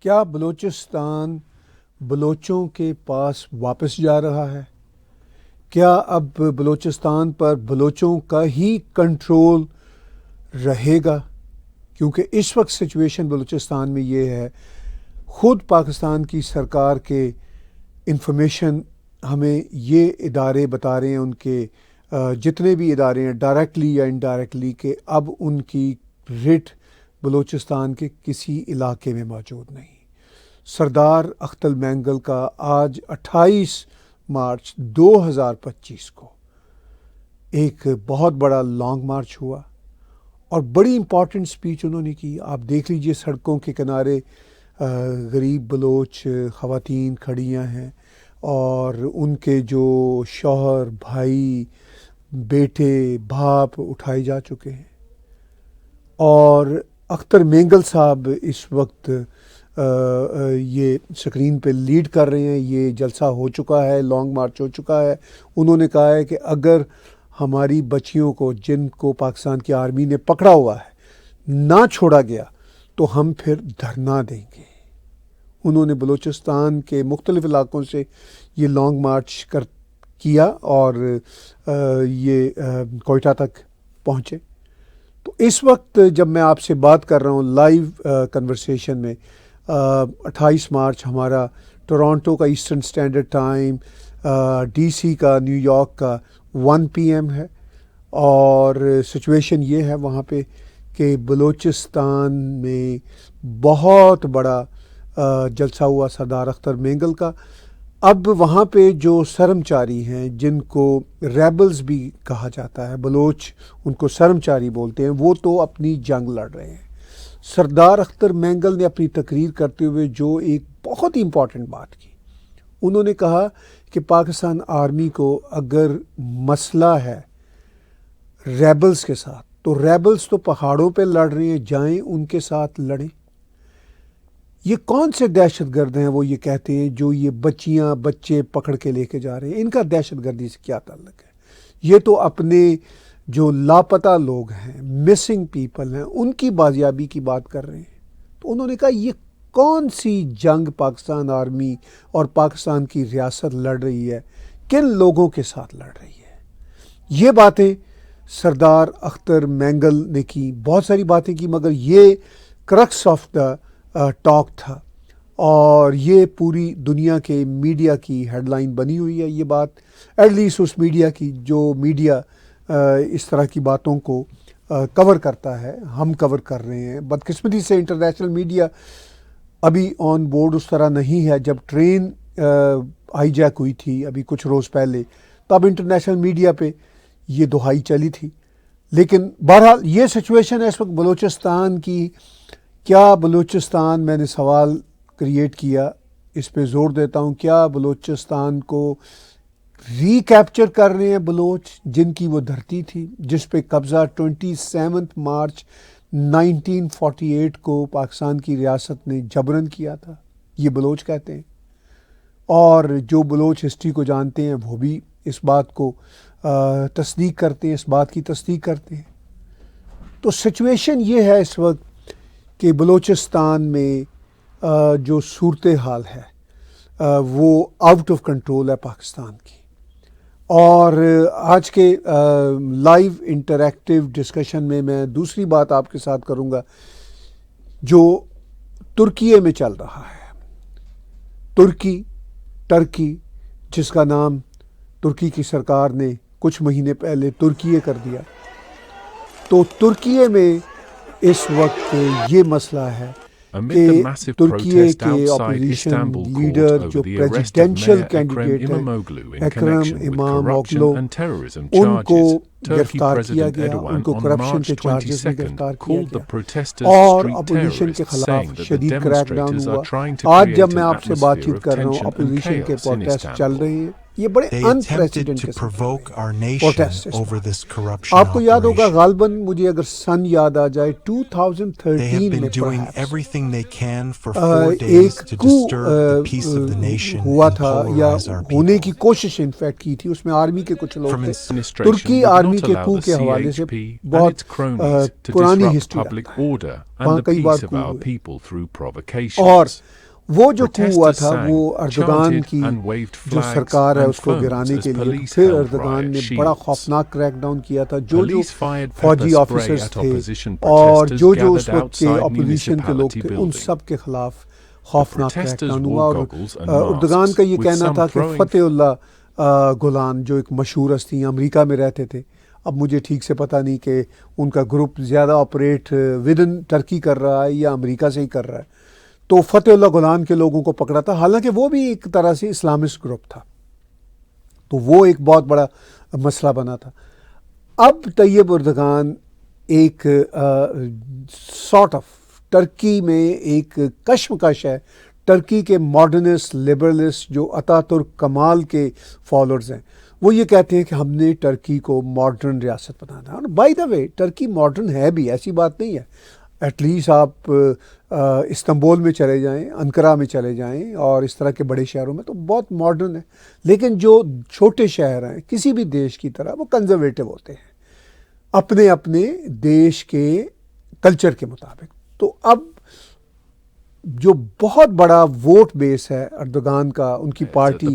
کیا بلوچستان بلوچوں کے پاس واپس جا رہا ہے؟ کیا اب بلوچستان پر بلوچوں کا ہی کنٹرول رہے گا؟ کیونکہ اس وقت سچویشن بلوچستان میں یہ ہے، خود پاکستان کی سرکار کے انفارمیشن ہمیں یہ ادارے بتا رہے ہیں، ان کے جتنے بھی ادارے ہیں ڈائریکٹلی یا انڈائریکٹلی، کہ اب ان کی رٹ بلوچستان کے کسی علاقے میں موجود نہیں۔ سردار اختر مینگل کا آج 28 مارچ 2025 کو ایک بہت بڑا لانگ مارچ ہوا اور بڑی امپورٹنٹ سپیچ انہوں نے کی۔ آپ دیکھ لیجئے سڑکوں کے کنارے غریب بلوچ خواتین کھڑیاں ہیں اور ان کے جو شوہر، بھائی، بیٹے، باپ اٹھائے جا چکے ہیں، اور اختر مینگل صاحب اس وقت یہ اسکرین پہ لیڈ کر رہے ہیں۔ یہ جلسہ ہو چکا ہے، لانگ مارچ ہو چکا ہے۔ انہوں نے کہا ہے کہ اگر ہماری بچیوں کو، جن کو پاکستان کی آرمی نے پکڑا ہوا ہے، نہ چھوڑا گیا تو ہم پھر دھرنا دیں گے۔ انہوں نے بلوچستان کے مختلف علاقوں سے یہ لانگ مارچ کیا اور یہ کوئٹہ تک پہنچے۔ تو اس وقت جب میں آپ سے بات کر رہا ہوں لائیو کنورسیشن میں، 28 مارچ ہمارا ٹورانٹو کا eastern standard time, D C کا، نیو یارک کا 1 PM ہے، اور سچویشن یہ ہے وہاں پہ کہ بلوچستان میں بہت بڑا جلسہ ہوا سردار اختر مینگل کا۔ اب وہاں پہ جو سرمچاری ہیں، جن کو ریبلز بھی کہا جاتا ہے، بلوچ ان کو سرمچاری بولتے ہیں، وہ تو اپنی جنگ لڑ رہے ہیں۔ سردار اختر مینگل نے اپنی تقریر کرتے ہوئے جو ایک بہت ہی امپورٹنٹ بات کی، انہوں نے کہا کہ پاکستان آرمی کو اگر مسئلہ ہے ریبلز کے ساتھ، تو ریبلز تو پہاڑوں پہ لڑ رہے ہیں، جائیں ان کے ساتھ لڑیں۔ یہ کون سے دہشت گرد ہیں، وہ یہ کہتے ہیں، جو یہ بچیاں بچے پکڑ کے لے کے جا رہے ہیں؟ ان کا دہشت گردی سے کیا تعلق ہے؟ یہ تو اپنے جو لاپتہ لوگ ہیں، مسنگ پیپل ہیں، ان کی بازیابی کی بات کر رہے ہیں۔ تو انہوں نے کہا یہ کون سی جنگ پاکستان آرمی اور پاکستان کی ریاست لڑ رہی ہے، کن لوگوں کے ساتھ لڑ رہی ہے؟ یہ باتیں سردار اختر مینگل نے کی، بہت ساری باتیں کی، مگر یہ کرکس آف دا ٹاک تھا، اور یہ پوری دنیا کے میڈیا کی ہیڈ لائن بنی ہوئی ہے یہ بات، ایٹ لیسٹ اس میڈیا کی جو میڈیا اس طرح کی باتوں کو کور کرتا ہے۔ ہم کور کر رہے ہیں، بدقسمتی سے انٹرنیشنل میڈیا ابھی آن بورڈ اس طرح نہیں ہے۔ جب ٹرین ہائی جیک ہوئی تھی ابھی کچھ روز پہلے، تب انٹرنیشنل میڈیا پہ یہ دہائی چلی تھی، لیکن بہرحال یہ سچویشن ہے اس وقت بلوچستان کی۔ کیا بلوچستان، میں نے سوال کریٹ کیا، اس پہ زور دیتا ہوں، کیا بلوچستان کو ری کیپچر کر رہے ہیں بلوچ، جن کی وہ دھرتی تھی، جس پہ قبضہ 27 مارچ 1948 کو پاکستان کی ریاست نے جبراً کیا تھا؟ یہ بلوچ کہتے ہیں، اور جو بلوچ ہسٹری کو جانتے ہیں وہ بھی اس بات کو تصدیق کرتے ہیں، اس بات کی تصدیق کرتے ہیں۔ تو سچویشن یہ ہے اس وقت کہ بلوچستان میں جو صورتحال ہے وہ آؤٹ آف کنٹرول ہے پاکستان کی، اور آج کے لائیو انٹریکٹیو ڈسکشن میں دوسری بات آپ کے ساتھ کروں گا جو ترکی میں چل رہا ہے۔ ٹرکی جس کا نام ترکی کی سرکار نے کچھ مہینے پہلے ترکیے کر دیا، تو ترکیے میں اس وقت یہ مسئلہ ہے کہ ترکیے کے اپوزیشن لیڈر جو پریزیڈینشل کینڈیڈیٹ ہے اکرم اماموغلو، ان کو گرفتار کیا گیا، ان کو کرپشن کے چارجز میں گرفتار کیا گیا، اور اپوزیشن کے خلاف شدید کریک ڈاؤن ہوا۔ آج جب میں آپ سے بات چیت کر رہا ہوں، اپوزیشن کے پروٹیسٹ چل رہے ہیں، یہ بڑے They attempted انپریسیڈنٹ to قسم provoke کے our nation پروٹیسٹ اس over بار. this corruption آپ کو یاد ہوگا operation. غالباً مجھے اگر سن یاد آ جائے They have 2013 been میں doing perhaps everything they can for 4 days ایک to کو disturb the peace of the nation ہوا and تھا یا polarize our ہونے کی people. کوشش انفیکٹ کی تھی. اس میں آرمی کے کچھ لوگ From تھے. Administration ترکی would آرمی not کے allow کو the کے حوالے سے CHP and بہت its cronies to پرانی disrupt ہسٹری public رکھتا ہے. order وہاں and the کئی بار peace of کو our ہوئے. people through اور provocations. وہ جو کو ہوا Protesters تھا وہ sang, اردگان chanted کی and waved جو flags سرکار ہے and اس کو phones گرانے as کے لیے. police پھر held اردگان riot نے بڑا shields. خوفناک کریک ڈاؤن کیا تھا. جو Police fired فوجی pepper spray آفیسرز at تھے opposition اور protesters جو gathered اس وقت کے outside اپوزیشن کے لوگ municipality تھے ان building. سب کے خلاف خوفناک کریک protesters ڈاؤن wore ہوا. اور goggles and اردگان masks, کا یہ with کہنا some تھا کہ throwing فتح اللہ گولان جو ایک مشہور ہستی امریکہ میں رہتے تھے, اب مجھے ٹھیک سے پتہ نہیں کہ ان کا گروپ زیادہ آپریٹ ود ان ٹرکی کر رہا ہے یا امریکہ سے ہی کر رہا ہے, تو فتح اللہ گولان کے لوگوں کو پکڑا تھا. حالانکہ وہ بھی ایک طرح سے اسلامسٹ گروپ تھا, تو وہ ایک بہت بڑا مسئلہ بنا تھا. اب طیب اردگان ایک سارٹ آف ٹرکی میں ایک کشمکش ہے. ٹرکی کے ماڈرنسٹ لبرلسٹ جو اتا ترک کمال کے فالوورز ہیں وہ یہ کہتے ہیں کہ ہم نے ٹرکی کو ماڈرن ریاست بنانا ہے. اور by the way Turkey modern ہے بھی, ایسی بات نہیں ہے. ایٹ لیسٹ آپ استنبول میں چلے جائیں, انقرہ میں چلے جائیں اور اس طرح کے بڑے شہروں میں تو بہت ماڈرن ہے. لیکن جو چھوٹے شہر ہیں کسی بھی دیش کی طرح وہ کنزرویٹو ہوتے ہیں اپنے اپنے دیش کے کلچر کے مطابق. تو اب جو بہت بڑا ووٹ بیس ہے اردگان کا, ان کی پارٹی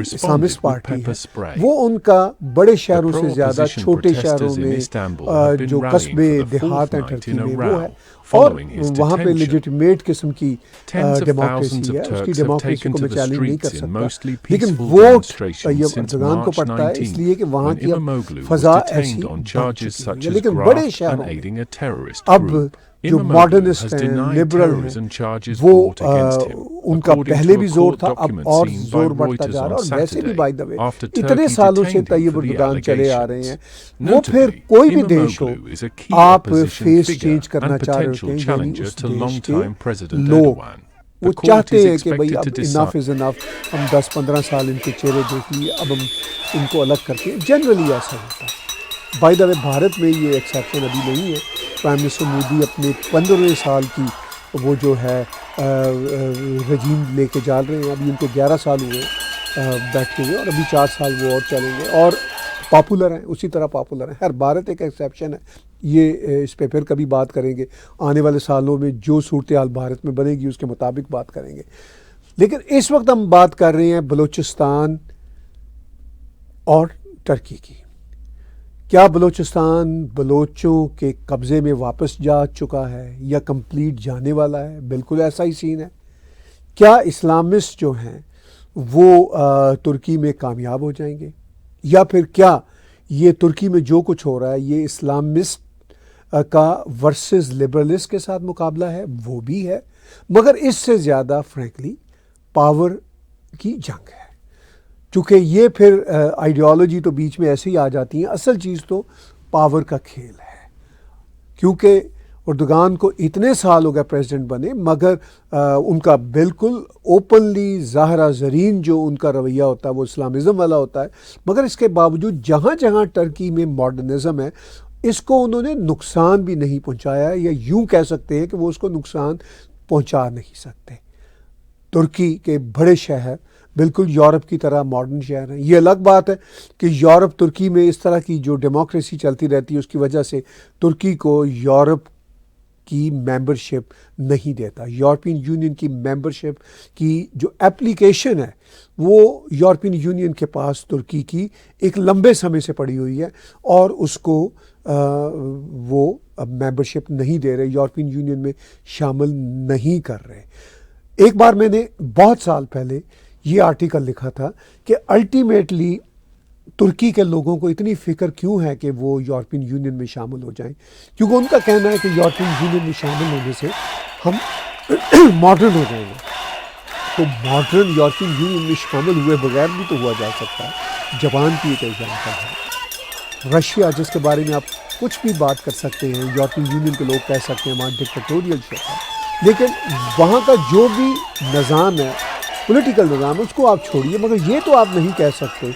اسلامسٹ پارٹی ہے, وہ ان کا بڑے شہروں سے زیادہ چھوٹے شہروں میں جو قصبے دیہات ہیں ٹرکی میں وہ ہے, اور وہاں پہ لیجیٹیمیٹ قسم کی ڈیموکریسی ہے. اس کی ڈیموکریسی کو میں چیلنج نہیں کر سکتا, لیکن ووٹ طیب اردگان کو پڑتا ہے اس لیے کہ وہاں کی اب فضا ایسی بن چکی ہے. لیکن بڑے شہروں میں اب جو ماڈرنسٹ ہیں, لبرل ہیں, وہ ان کا پہلے بھی زور تھا, اب اور زور بڑھتا جا رہا ہے. اور ویسے بھی بائی دا وے اتنے سالوں سے طیب اردگان چلے آ رہے ہیں, وہ پھر کوئی بھی دیش ہو آپ فیس چینج کرنا چاہ رہے ہوتے ہیں, یعنی اس دیش کے لوگ وہ چاہتے ہیں کہ بھئی اب انف از انف, ہم 10-15 سال ان کے چہرے دیکھ لیے, اب ہم ان کو الگ کرتے ہیں. جنرلی ایسا ہوتا ہے. بائی دا وے بھارت میں یہ ایکسیپشن ابھی نہیں ہے. پرائم منسٹر مودی اپنے 15ویں سال کی وہ جو ہے رجیم لے کے جا رہے ہیں. ابھی ان کو 11 سال ہوئے بیٹھے ہوئے, اور ابھی 4 سال وہ اور چلیں گے, اور پاپولر ہیں, اسی طرح پاپولر ہیں. ہر بھارت ایک ایکسیپشن ہے, یہ اس پہ پھر کبھی بات کریں گے. آنے والے سالوں میں جو صورتحال بھارت میں بنے گی اس کے مطابق بات کریں گے. لیکن اس وقت ہم بات کر رہے ہیں بلوچستان اور ٹرکی کی. کیا بلوچستان بلوچوں کے قبضے میں واپس جا چکا ہے یا کمپلیٹ جانے والا ہے؟ بالکل ایسا ہی سین ہے. کیا اسلامسٹ جو ہیں وہ ترکی میں کامیاب ہو جائیں گے, یا پھر کیا یہ ترکی میں جو کچھ ہو رہا ہے یہ اسلامسٹ کا ورسز لبرلسٹ کے ساتھ مقابلہ ہے؟ وہ بھی ہے, مگر اس سے زیادہ فرینکلی پاور کی جنگ ہے. چونکہ یہ پھر آئیڈیالوجی تو بیچ میں ایسے ہی آ جاتی ہیں, اصل چیز تو پاور کا کھیل ہے. کیونکہ اردگان کو اتنے سال ہو گئے پریزیڈنٹ بنے, مگر ان کا بالکل اوپنلی ظاہرہ زرین جو ان کا رویہ ہوتا ہے وہ اسلامزم والا ہوتا ہے. مگر اس کے باوجود جہاں جہاں ٹرکی میں ماڈرنزم ہے اس کو انہوں نے نقصان بھی نہیں پہنچایا, یا یوں کہہ سکتے ہیں کہ وہ اس کو نقصان پہنچا نہیں سکتے. ترکی کے بڑے شہر بالکل یورپ کی طرح ماڈرن شہر ہیں. یہ الگ بات ہے کہ یورپ ترکی میں اس طرح کی جو ڈیموکریسی چلتی رہتی ہے اس کی وجہ سے ترکی کو یورپ کی ممبرشپ نہیں دیتا. یورپین یونین کی ممبرشپ کی جو اپلیکیشن ہے وہ یورپین یونین کے پاس ترکی کی ایک لمبے سمے سے پڑی ہوئی ہے, اور اس کو وہ ممبرشپ نہیں دے رہے, یورپین یونین میں شامل نہیں کر رہے. ایک بار میں نے بہت سال پہلے یہ آرٹیکل لکھا تھا کہ الٹیمیٹلی ترکی کے لوگوں کو اتنی فکر کیوں ہے کہ وہ یورپین یونین میں شامل ہو جائیں, کیونکہ ان کا کہنا ہے کہ یورپین یونین میں شامل ہونے سے ہم ماڈرن ہو جائیں گے. تو ماڈرن یورپین یونین میں شامل ہوئے بغیر بھی تو ہوا جا سکتا ہے. جاپان کی ایک ایگزامپل ہے, رشیا جس کے بارے میں آپ کچھ بھی بات کر سکتے ہیں, یورپین یونین کے لوگ کہہ سکتے ہیں وہاں ڈکٹیٹوریل شپ ہے, لیکن وہاں کا جو بھی نظام ہے پولیٹیکل نظام ہے اس کو آپ چھوڑیے، مگر یہ تو آپ نہیں کہہ سکتے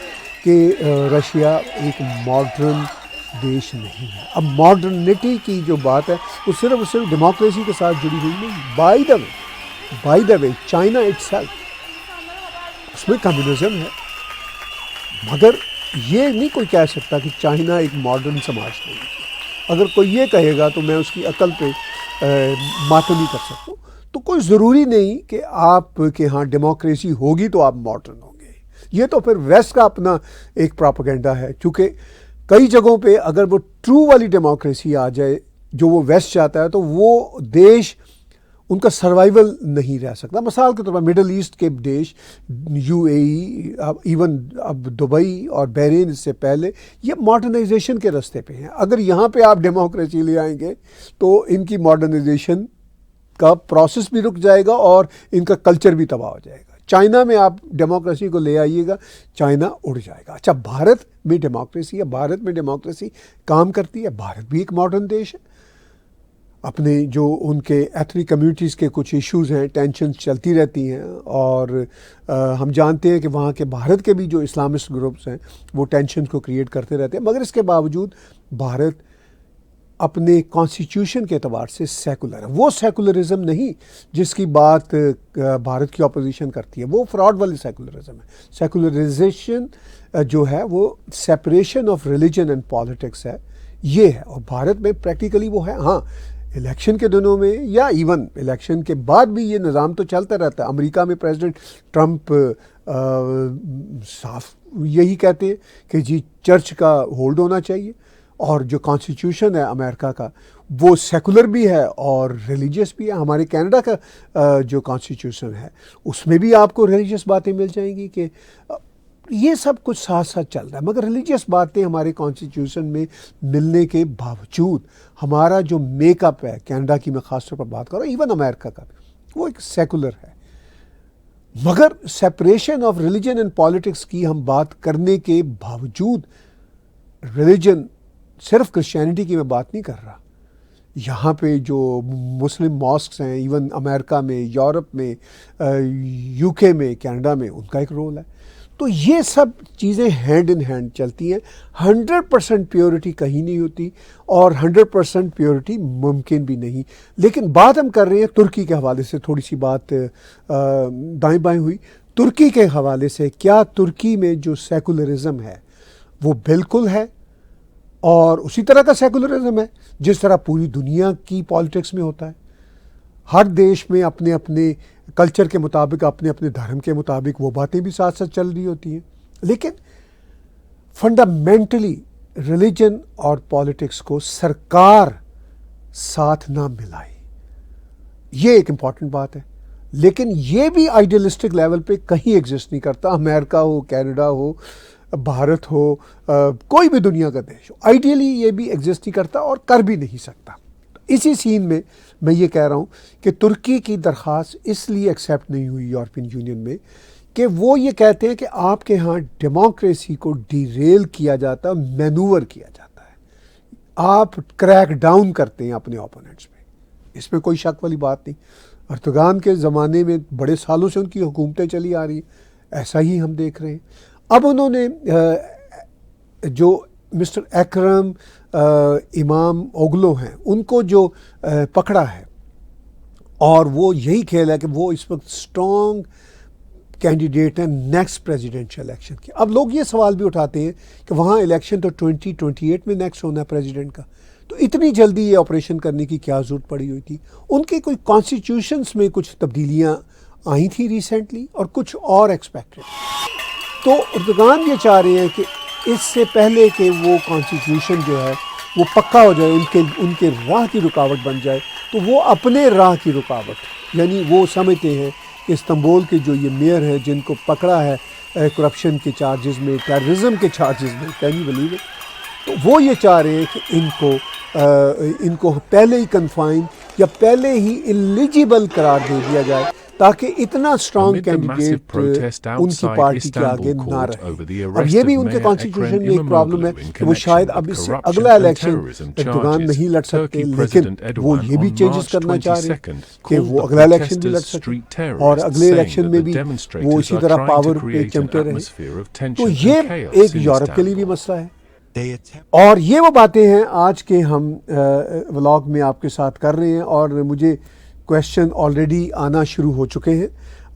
کہ رشیا ایک ماڈرن دیش نہیں ہے۔ اب ماڈرنٹی کی جو بات ہے وہ صرف ڈیموکریسی کے ساتھ جڑی ہوئی نہیں۔ By the way China itself, اس میں کمیونزم ہے، مگر یہ نہیں کوئی کہہ سکتا کہ چائنا ایک ماڈرن سماج نہیں ہے۔ اگر کوئی یہ کہے گا تو میں اس کی عقل پہ ماتمی کر سکتا ہوں۔ تو کوئی ضروری نہیں کہ آپ کے ہاں ڈیموکریسی ہوگی تو آپ ماڈرن ہوں گے، یہ تو پھر ویسٹ کا اپنا ایک پراپیگنڈا ہے، چونکہ کئی جگہوں پہ اگر وہ ٹرو والی ڈیموکریسی آ جائے جو وہ ویسٹ چاہتا ہے تو وہ دیش ان کا سروائیول نہیں رہ سکتا۔ مثال کے طور پر مڈل ایسٹ کے دیش یو اے ای، ایون اب دبئی اور بحرین اس سے پہلے، یہ ماڈرنائزیشن کے راستے پہ ہیں۔ اگر یہاں پہ آپ ڈیموکریسی لے آئیں گے تو ان کی ماڈرنائزیشن کا پروسیس بھی رک جائے گا اور ان کا کلچر بھی تباہ ہو جائے گا۔ چائنا میں آپ ڈیموکریسی کو لے آئیے گا، چائنا اڑ جائے گا۔ اچھا بھارت میں ڈیموکریسی ہے، بھارت میں ڈیموکریسی کام کرتی ہے، بھارت بھی ایک ماڈرن دیش ہے۔ اپنے جو ان کے ایتھنک کمیونٹیز کے کچھ ایشوز ہیں، ٹینشنز چلتی رہتی ہیں، اور ہم جانتے ہیں کہ وہاں کے بھارت کے بھی جو اسلامسٹ گروپس ہیں وہ ٹینشنز کو کریٹ کرتے رہتے ہیں، مگر اس کے باوجود بھارت اپنے کانسٹیٹیوشن کے اعتبار سے سیکولر ہے۔ وہ سیکولرزم نہیں جس کی بات بھارت کی اپوزیشن کرتی ہے، وہ فراڈ والی سیکولرزم ہے۔ سیکولرائزیشن جو ہے وہ separation of religion and politics ہے، یہ ہے، اور بھارت میں پریکٹیکلی وہ ہے۔ ہاں الیکشن کے دنوں میں یا ایون الیکشن کے بعد بھی یہ نظام تو چلتا رہتا ہے۔ امریکہ میں پریزیڈنٹ ٹرمپ صاف یہی کہتے ہیں کہ جی چرچ کا ہولڈ ہونا چاہیے، اور جو کانسٹیٹیوشن ہے امریکہ کا وہ سیکولر بھی ہے اور ریلیجیس بھی ہے۔ ہمارے کینیڈا کا جو کانسٹیٹیوشن ہے اس میں بھی آپ کو ریلیجیس باتیں مل جائیں گی، کہ یہ سب کچھ ساتھ ساتھ چل رہا ہے، مگر ریلیجیس باتیں ہمارے کانسٹیٹیوشن میں ملنے کے باوجود ہمارا جو میک اپ ہے، کینیڈا کی میں خاص طور پر بات کر رہا ہوں، ایون امریکہ کا بھی، وہ ایک سیکولر ہے۔ مگر separation of religion and politics کی ہم بات کرنے کے باوجود، ریلیجن صرف کرسچینٹی کی میں بات نہیں کر رہا، یہاں پہ جو مسلم ماسکس ہیں ایون امریکہ میں، یورپ میں، یو کے میں، کینیڈا میں، ان کا ایک رول ہے۔ تو یہ سب چیزیں ہینڈ ان ہینڈ چلتی ہیں۔ 100% پیورٹی کہیں نہیں ہوتی اور 100% پیورٹی ممکن بھی نہیں۔ لیکن بات ہم کر رہے ہیں ترکی کے حوالے سے، تھوڑی سی بات دائیں بائیں ہوئی ترکی کے حوالے سے۔ کیا ترکی میں جو سیکولرزم ہے وہ بالکل ہے اور اسی طرح کا سیکولرزم ہے جس طرح پوری دنیا کی پالیٹکس میں ہوتا ہے؟ ہر دیش میں اپنے اپنے کلچر کے مطابق، اپنے اپنے دھرم کے مطابق وہ باتیں بھی ساتھ ساتھ چل رہی ہوتی ہیں، لیکن فنڈامنٹلی ریلیجن اور پالیٹکس کو سرکار ساتھ نہ ملائے، یہ ایک امپورٹنٹ بات ہے۔ لیکن یہ بھی آئیڈیلسٹک لیول پہ کہیں ایگزسٹ نہیں کرتا، امریکہ ہو، کینیڈا ہو، بھارت ہو، کوئی بھی دنیا کا دیش ہو، آئیڈیلی یہ بھی ایگزسٹ نہیں کرتا اور کر بھی نہیں سکتا۔ اسی سین میں یہ کہہ رہا ہوں کہ ترکی کی درخواست اس لیے ایکسیپٹ نہیں ہوئی یورپین یونین میں کہ وہ یہ کہتے ہیں کہ آپ کے ہاں ڈیموکریسی کو ڈی ریل کیا جاتا ہے، مینوور کیا جاتا ہے، آپ کریک ڈاؤن کرتے ہیں اپنے اوپوننٹس پہ، اس میں کوئی شک والی بات نہیں۔ اردوغان کے زمانے میں بڑے سالوں سے ان کی حکومتیں چلی آ رہی ہیں، ایسا ہی ہم دیکھ رہے ہیں۔ اب انہوں نے جو مسٹر اکرم امام اوگلو ہیں ان کو جو پکڑا ہے، اور وہ یہی کھیل ہے کہ وہ اس وقت اسٹرانگ کینڈیڈیٹ ہیں نیکسٹ پریزیڈنشل الیکشن کی۔ اب لوگ یہ سوال بھی اٹھاتے ہیں کہ وہاں الیکشن تو 2028 میں نیکسٹ ہونا ہے پریزیڈنٹ کا، تو اتنی جلدی یہ آپریشن کرنے کی کیا ضرورت پڑی ہوئی تھی؟ ان کے کوئی کانسٹیٹیوشنس میں کچھ تبدیلیاں آئی تھیں ریسنٹلی اور کچھ اور ایکسپیکٹڈ، تو اردوغان یہ چاہ رہے ہیں کہ اس سے پہلے کہ وہ کانسٹیٹیوشن جو ہے وہ پکا ہو جائے، ان کے راہ کی رکاوٹ بن جائے، تو وہ اپنے راہ کی رکاوٹ، یعنی وہ سمجھتے ہیں کہ استنبول کے جو یہ میئر ہیں جن کو پکڑا ہے کرپشن کے چارجز میں، ٹیررزم کے چارجز میں، کین یو بلیو اٹ، تو وہ یہ چاہ رہے ہیں کہ ان کو پہلے ہی کنفائن یا پہلے ہی ایلیجیبل قرار دے دیا جائے تاکہ اتنا strong Amid the massive candidate protest ان کی outside پارٹی کے آگے Istanbul نہ court رہے. over the اب arrest یہ of بھی ان کے Mayor کانسٹیٹیوشن Ekrem میں ایک پرابلم ہے Imamoglu in کہ وہ شاید connection اب with اس سے corruption اگلا and election terrorism Erdogan charges. نہیں لڑ سکتے, Turkey لیکن President وہ Erdogan یہ بھی on چینجز March کرنا چاہ رہے ہیں 22nd کہ called وہ the اگلا الیکشن بھی لڑ protesters سکیں street اور terrorists, اگلے saying الیکشن that میں the بھی وہ demonstrators اسی are طرح trying to پاور پہ create an چمٹے رہے. atmosphere of تو tension and یہ chaos ایک in یورپ کے لیے بھی Istanbul. مسئلہ ہے. They attempt اور یہ وہ باتیں ہیں آج کے ہم ولاگ میں آپ کے ساتھ کر رہے ہیں, اور مجھے کویشچن آلریڈی آنا شروع ہو چکے ہیں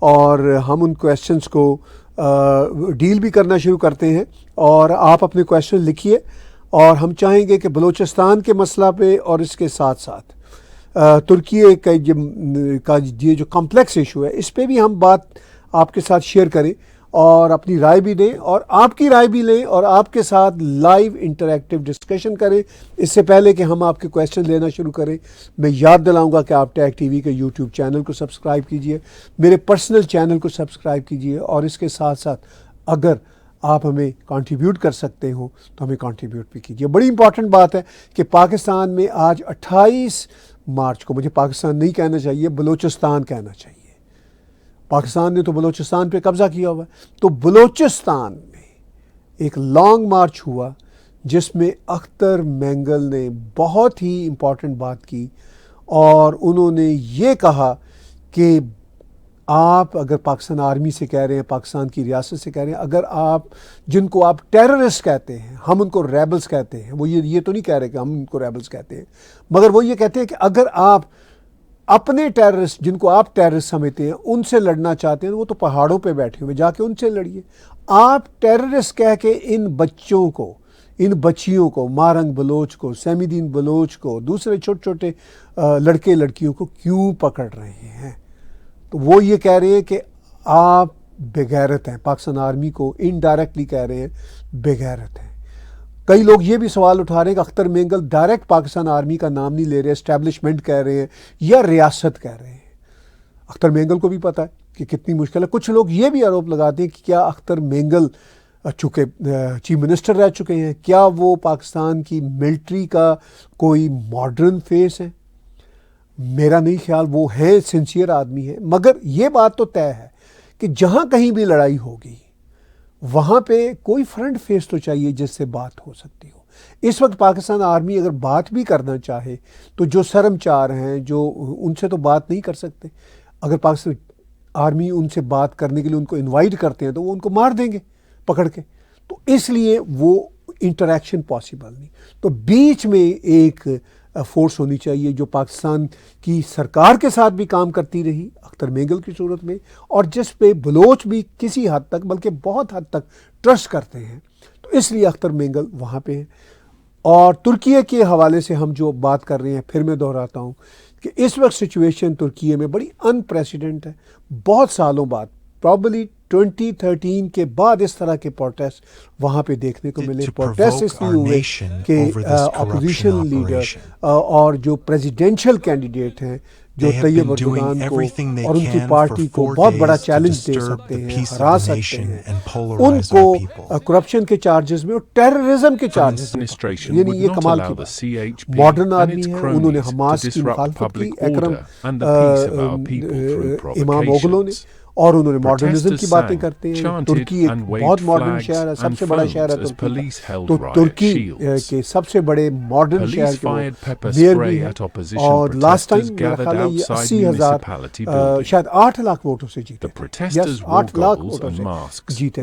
اور ہم ان کویشچنس کو ڈیل بھی کرنا شروع کرتے ہیں. اور آپ اپنے کویشچن لکھیے, اور ہم چاہیں گے کہ بلوچستان کے مسئلہ پہ اور اس کے ساتھ ساتھ ترکیے کا یہ جو کمپلیکس ایشو ہے اس پہ بھی ہم بات آپ کے ساتھ شیئر کریں اور اپنی رائے بھی دیں, اور آپ کی رائے بھی لیں اور آپ کے ساتھ لائیو انٹریکٹیو ڈسکشن کریں. اس سے پہلے کہ ہم آپ کے کویشچن لینا شروع کریں, میں یاد دلاؤں گا کہ آپ ٹیگ ٹی وی کے یوٹیوب چینل کو سبسکرائب کیجئے, میرے پرسنل چینل کو سبسکرائب کیجئے, اور اس کے ساتھ ساتھ اگر آپ ہمیں کنٹریبیوٹ کر سکتے ہوں تو ہمیں کنٹریبیوٹ بھی کیجئے. بڑی امپورٹنٹ بات ہے کہ پاکستان میں آج 28 مارچ کو, مجھے پاکستان نہیں کہنا چاہیے, بلوچستان کہنا چاہیے, پاکستان نے تو بلوچستان پہ قبضہ کیا ہوا ہے, تو بلوچستان میں ایک لانگ مارچ ہوا جس میں اختر مینگل نے بہت ہی امپورٹنٹ بات کی, اور انہوں نے یہ کہا کہ آپ اگر پاکستان آرمی سے کہہ رہے ہیں, پاکستان کی ریاست سے کہہ رہے ہیں, اگر آپ جن کو آپ ٹیررسٹ کہتے ہیں, ہم ان کو ریبلز کہتے ہیں, وہ یہ تو نہیں کہہ رہے کہ ہم ان کو ریبلز کہتے ہیں, مگر وہ یہ کہتے ہیں کہ اگر آپ اپنے ٹیررسٹ جن کو آپ ٹیررسٹ سمجھتے ہیں ان سے لڑنا چاہتے ہیں, وہ تو پہاڑوں پہ بیٹھے ہوئے, جا کے ان سے لڑیے. آپ ٹیررسٹ کہہ کے ان بچوں کو, ان بچیوں کو, مارنگ بلوچ کو, سیمی دین بلوچ کو, دوسرے چھوٹے چھوٹے لڑکے لڑکیوں کو کیوں پکڑ رہے ہیں؟ تو وہ یہ کہہ رہے ہیں کہ آپ بغیرت ہیں, پاکستان آرمی کو انڈائریکٹلی کہہ رہے ہیں بغیرت ہیں. کئی لوگ یہ بھی سوال اٹھا رہے ہیں کہ اختر مینگل ڈائریکٹ پاکستان آرمی کا نام نہیں لے رہے, اسٹیبلشمنٹ کہہ رہے ہیں یا ریاست کہہ رہے ہیں. اختر مینگل کو بھی پتہ ہے کہ کتنی مشکل ہے. کچھ لوگ یہ بھی آروپ لگاتے ہیں کہ کیا اختر مینگل چونکہ چیف منسٹر رہ چکے ہیں, کیا وہ پاکستان کی ملٹری کا کوئی ماڈرن فیس ہے؟ میرا نہیں خیال. وہ ہیں, سنسیئر آدمی ہیں, مگر یہ بات تو طے ہے کہ جہاں کہیں بھی لڑائی ہوگی وہاں پہ کوئی فرنٹ فیس تو چاہیے جس سے بات ہو سکتی ہو. اس وقت پاکستان آرمی اگر بات بھی کرنا چاہے تو جو سرم چار ہیں, جو ان سے تو بات نہیں کر سکتے. اگر پاکستان آرمی ان سے بات کرنے کے لیے ان کو انوائٹ کرتے ہیں تو وہ ان کو مار دیں گے پکڑ کے, تو اس لیے وہ انٹریکشن پاسبل نہیں. تو بیچ میں ایک فورس ہونی چاہیے جو پاکستان کی سرکار کے ساتھ بھی کام کرتی رہی اختر مینگل کی صورت میں, اور جس پہ بلوچ بھی کسی حد تک بلکہ بہت حد تک ٹرسٹ کرتے ہیں. تو اس لیے اختر مینگل وہاں پہ ہیں. اور ترکیے کے حوالے سے ہم جو بات کر رہے ہیں, پھر میں دہراتا ہوں کہ اس وقت سچویشن ترکیے میں بڑی ان پریسیڈنٹ ہے. بہت سالوں بعد, پرابلی 2013 کے بعد اس طرح کے پروٹیسٹ وہاں پہ دیکھنے کو ملے. پروٹیسٹ اس لیے ہوئے کہ اپوزیشن لیڈر اور جو پریزیڈینشل کینڈیڈیٹ ہیں جو طیب اردوغان کو اور ان کی پارٹی کو بہت بڑا چیلنج دے سکتے ہیں, ہرا سکتے ہیں, ان کو کرپشن کے چارجز میں اور ٹیررزم کے چارجز میں. یعنی یہ کمال کی بات. ماڈرن آدمی ہیں, انہوں نے حماس کی مخالفت کی, اکرم امام اوغلو نے, اور انہوں نے ماڈرنزم کی باتیں کرتے ہیں. ترکی ایک بہت ماڈرن شہر ہے, سب سے بڑا شہر ہے ترکی کا. تو ترکی کے سب سے بڑے ماڈرن شہر کے میئر بھی ہیں, اور لاسٹ ٹائم میرا خیال ہے یہ 80,000 شاید 8 لاکھ ووٹوں سے جیتے, 8 لاکھ ووٹوں سے جیتے,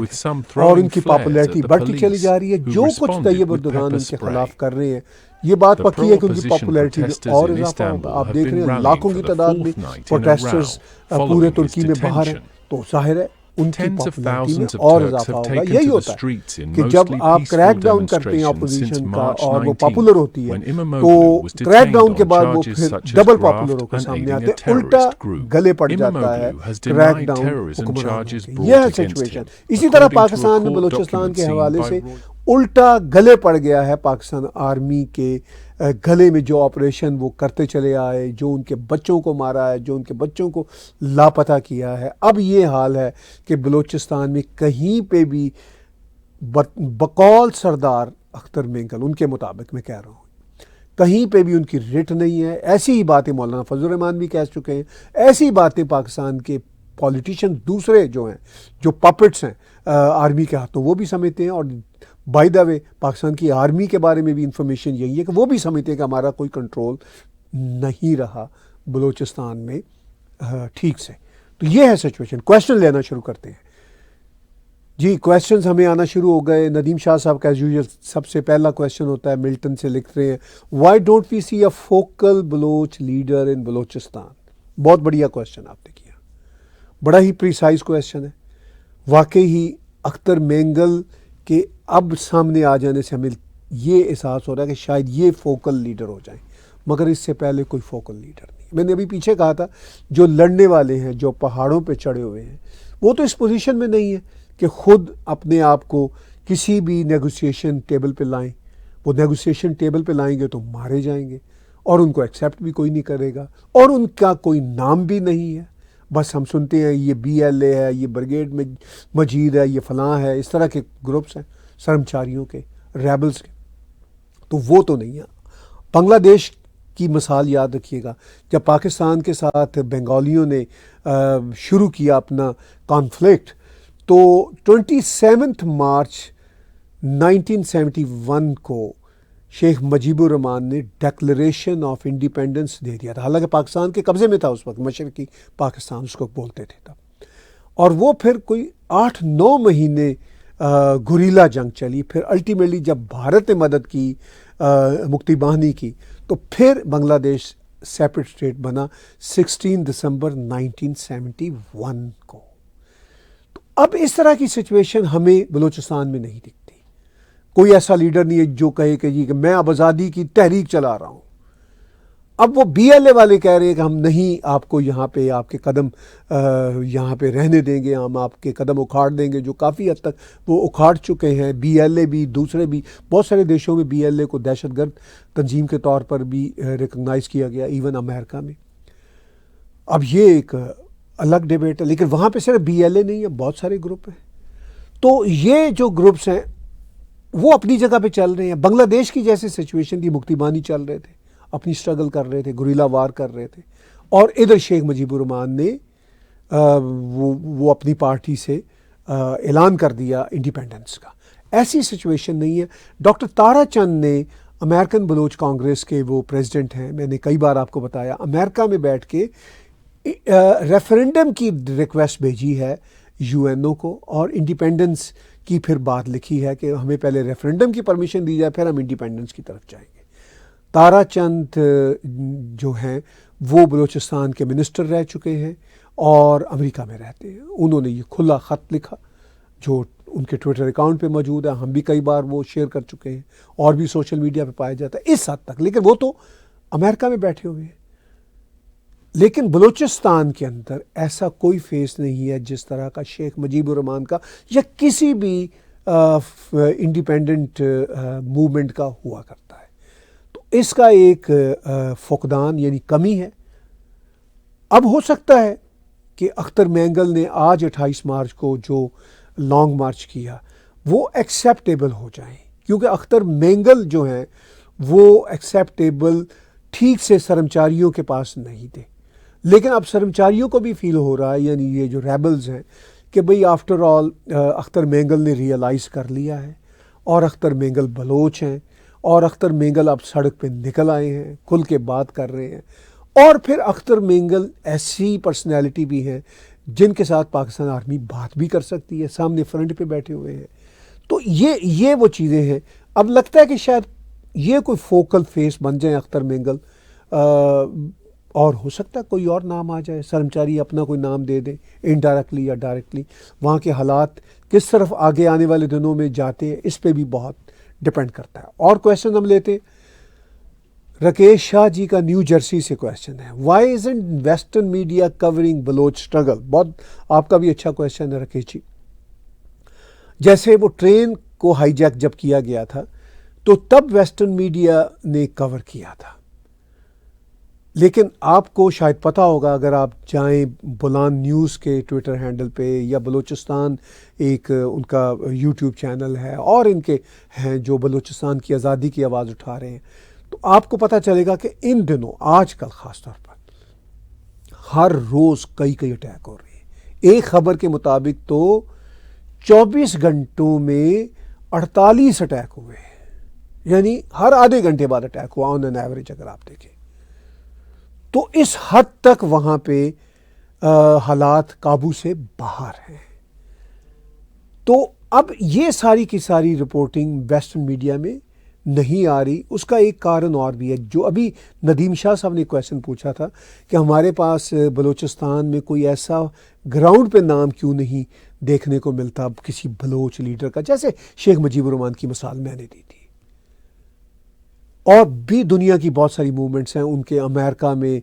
اور ان کی پاپولیرٹی بڑھتی چلی جا رہی ہے. جو کچھ طیب اردوغان ان کے خلاف کر رہے ہیں, یہ بات پکی ہے کہ ان کی پاپولیرٹی میں اور اضافہ ہوگا. آپ دیکھ رہے ہیں لاکھوں کی تعداد میں پروٹیسٹرز پورے ترکی میں باہر ہیں, تو ظاہر ہے ان کی پاپولیرٹی میں اور اضافہ ہوگا. یہی ہوتا ہے کہ جب آپ کریک ڈاؤن کرتے ہیں اپوزیشن کا اور وہ پاپولر ہوتی ہے, تو کریک ڈاؤن کے بعد وہ پھر ڈبل پاپولر ہو کر سامنے آتے ہیں, الٹا گلے پڑ جاتا ہے کریک ڈاؤن حکمرانوں کے. یہ ہے سچویشن. اسی طرح پاکستان میں بلوچستان کے حوالے سے الٹا گلے پڑ گیا ہے پاکستان آرمی کے گلے میں. جو آپریشن وہ کرتے چلے آئے, جو ان کے بچوں کو مارا ہے, جو ان کے بچوں کو لاپتہ کیا ہے, اب یہ حال ہے کہ بلوچستان میں کہیں پہ بھی بقول سردار اختر مینگل, ان کے مطابق میں کہہ رہا ہوں, کہیں پہ بھی ان کی رٹ نہیں ہے. ایسی ہی باتیں مولانا فضل الرحمان بھی کہہ چکے ہیں, ایسی باتیں پاکستان کے پولیٹیشین دوسرے جو ہیں, جو پپٹس ہیں آرمی کے ہاتھوں, وہ بھی سمجھتے ہیں. اور بائی دا وے پاکستان کی آرمی کے بارے میں بھی انفارمیشن یہی ہے کہ وہ بھی سمجھتے ہیں کہ ہمارا کوئی کنٹرول نہیں رہا بلوچستان میں ٹھیک سے. تو یہ ہے سچویشن. کویشچن لینا شروع کرتے ہیں. جی کویشچنز ہمیں آنا شروع ہو گئے. ندیم شاہ صاحب کا ایز یوزول سب سے پہلا کویشچن ہوتا ہے, ملٹن سے لکھ رہے ہیں, why don't we see a focal Baloch leader in Balochistan. بہت بڑھیا کویشچن آپ نے کیا, بڑا ہی پریسائز کویشچن ہے. واقعی ہی اختر مینگل کے اب سامنے آ جانے سے ہمیں یہ احساس ہو رہا ہے کہ شاید یہ فوکل لیڈر ہو جائیں, مگر اس سے پہلے کوئی فوکل لیڈر نہیں. میں نے ابھی پیچھے کہا تھا جو لڑنے والے ہیں, جو پہاڑوں پہ چڑھے ہوئے ہیں, وہ تو اس پوزیشن میں نہیں ہے کہ خود اپنے آپ کو کسی بھی نیگوسیشن ٹیبل پہ لائیں. وہ نیگوسیشن ٹیبل پہ لائیں گے تو مارے جائیں گے, اور ان کو ایکسیپٹ بھی کوئی نہیں کرے گا, اور ان کا کوئی نام بھی نہیں ہے. بس ہم سنتے ہیں یہ BLA ہے, یہ بریگیڈ میں مجید ہے, یہ فلاں ہے, اس طرح کے گروپس ہیں سرمچاریوں کے, ریبلز کے. تو وہ تو نہیں ہے. بنگلہ دیش کی مثال یاد رکھیے گا, جب پاکستان کے ساتھ بنگالیوں نے شروع کیا اپنا کانفلکٹ, تو 27 مارچ 1971 کو شیخ مجیب الرحمان نے ڈیکلریشن آف انڈیپینڈنس دے دیا تھا. حالانکہ پاکستان کے قبضے میں تھا اس وقت, مشرقی پاکستان اس کو بولتے تھے تب. اور وہ پھر کوئی 8-9 مہینے گوریلا جنگ چلی. پھر الٹیمیٹلی جب بھارت نے مدد کی, مکتی باہنی کی, تو پھر بنگلہ دیش سیپریٹ اسٹیٹ بنا 16 دسمبر 1971 کو. تو اب اس طرح کی سچویشن ہمیں بلوچستان میں نہیں دکھتی. کوئی ایسا لیڈر نہیں ہے جو کہے کہ جی کہ میں اب آزادی کی تحریک چلا رہا ہوں. اب وہ BLA والے کہہ رہے ہیں کہ ہم نہیں آپ کو یہاں پہ آپ کے قدم یہاں پہ رہنے دیں گے, ہم آپ کے قدم اکھاڑ دیں گے, جو کافی حد تک وہ اکھاڑ چکے ہیں. BLA بھی, دوسرے بھی, بہت سارے دیشوں میں BLA کو دہشت گرد تنظیم کے طور پر بھی ریکگنائز کیا گیا, ایون امریکہ میں. اب یہ ایک الگ ڈیبیٹ ہے, لیکن وہاں پہ صرف BLA نہیں ہے, بہت سارے گروپ ہیں. تو یہ جو گروپس ہیں وہ اپنی جگہ پہ چل رہے ہیں. بنگلہ دیش کی جیسے سچویشن تھی, مکتی بانی چل رہے تھے, اپنی سٹرگل کر رہے تھے, گوریلا وار کر رہے تھے, اور ادھر شیخ مجیب الرحمان نے وہ اپنی پارٹی سے اعلان کر دیا انڈیپینڈنس کا. ایسی سچویشن نہیں ہے. ڈاکٹر تارا چند نے, امریکن بلوچ کانگریس کے وہ پریزیڈنٹ ہیں, میں نے کئی بار آپ کو بتایا, امریکہ میں بیٹھ کے ریفرینڈم کی ریکویسٹ بھیجی ہے UNO کو, اور انڈیپینڈنس کی پھر بات لکھی ہے کہ ہمیں پہلے ریفرینڈم کی پرمیشن دی جائے, پھر ہم انڈیپینڈنس کی طرف جائیں گے. تارا چند جو ہیں وہ بلوچستان کے منسٹر رہ چکے ہیں اور امریکہ میں رہتے ہیں. انہوں نے یہ کھلا خط لکھا جو ان کے ٹویٹر اکاؤنٹ پہ موجود ہے, ہم بھی کئی بار وہ شیئر کر چکے ہیں, اور بھی سوشل میڈیا پہ پایا جاتا ہے اس حد تک. لیکن وہ تو امریکہ میں بیٹھے ہوئے ہیں. لیکن بلوچستان کے اندر ایسا کوئی فیس نہیں ہے جس طرح کا شیخ مجیب الرحمان کا یا کسی بھی انڈیپینڈنٹ موومنٹ کا ہوا کرتا ہے. تو اس کا ایک فقدان یعنی کمی ہے. اب ہو سکتا ہے کہ اختر مینگل نے آج 28 مارچ کو جو لانگ مارچ کیا وہ ایکسیپٹیبل ہو جائیں, کیونکہ اختر مینگل جو ہیں وہ ایکسیپٹیبل ٹھیک سے سرمچاریوں کے پاس نہیں تھے. لیکن اب سرمچاریوں کو بھی فیل ہو رہا ہے, یعنی یہ جو ریبلز ہیں, کہ بھئی آفٹر آل اختر مینگل نے ریئلائز کر لیا ہے, اور اختر مینگل بلوچ ہیں, اور اختر مینگل اب سڑک پہ نکل آئے ہیں, کھل کے بات کر رہے ہیں. اور پھر اختر مینگل ایسی پرسنالٹی بھی ہیں جن کے ساتھ پاکستان آرمی بات بھی کر سکتی ہے, سامنے فرنٹ پہ بیٹھے ہوئے ہیں. تو یہ وہ چیزیں ہیں. اب لگتا ہے کہ شاید یہ کوئی فوکل فیس بن جائیں اختر مینگل, اور ہو سکتا ہے کوئی اور نام آ جائے, سرمچاری اپنا کوئی نام دے دیں انڈائریکٹلی یا ڈائریکٹلی. وہاں کے حالات کس طرف آگے آنے والے دنوں میں جاتے ہیں اس پہ بھی بہت ڈپینڈ کرتا ہے. اور کویشچن ہم لیتے ہیں. رکیش شاہ جی کا نیو جرسی سے کویشچن ہے, why isn't western media covering Baloch struggle. بہت آپ کا بھی اچھا کویشچن ہے رکیش جی. جیسے وہ ٹرین کو ہائی جیک جب کیا گیا تھا تو تب ویسٹرن میڈیا نے کور کیا تھا, لیکن آپ کو شاید پتہ ہوگا اگر آپ جائیں بولان نیوز کے ٹویٹر ہینڈل پہ, یا بلوچستان ایک ان کا یوٹیوب چینل ہے, اور ان کے ہیں جو بلوچستان کی آزادی کی آواز اٹھا رہے ہیں, تو آپ کو پتہ چلے گا کہ ان دنوں آج کل خاص طور پر ہر روز کئی اٹیک ہو رہے ہیں. ایک خبر کے مطابق تو 24 گھنٹوں میں 48 اٹیک ہوئے ہیں، یعنی ہر آدھے گھنٹے بعد اٹیک ہوا آن این ایوریج اگر آپ دیکھیں. تو اس حد تک وہاں پہ حالات قابو سے باہر ہیں. تو اب یہ ساری کی ساری رپورٹنگ ویسٹرن میڈیا میں نہیں آ رہی. اس کا ایک کارن اور بھی ہے، جو ابھی ندیم شاہ صاحب نے کویسچن پوچھا تھا کہ ہمارے پاس بلوچستان میں کوئی ایسا گراؤنڈ پہ نام کیوں نہیں دیکھنے کو ملتا کسی بلوچ لیڈر کا، جیسے شیخ مجیب الرحمان کی مثال میں نے دی تھی. اور بھی دنیا کی بہت ساری موومنٹس ہیں ان کے، امریکہ میں،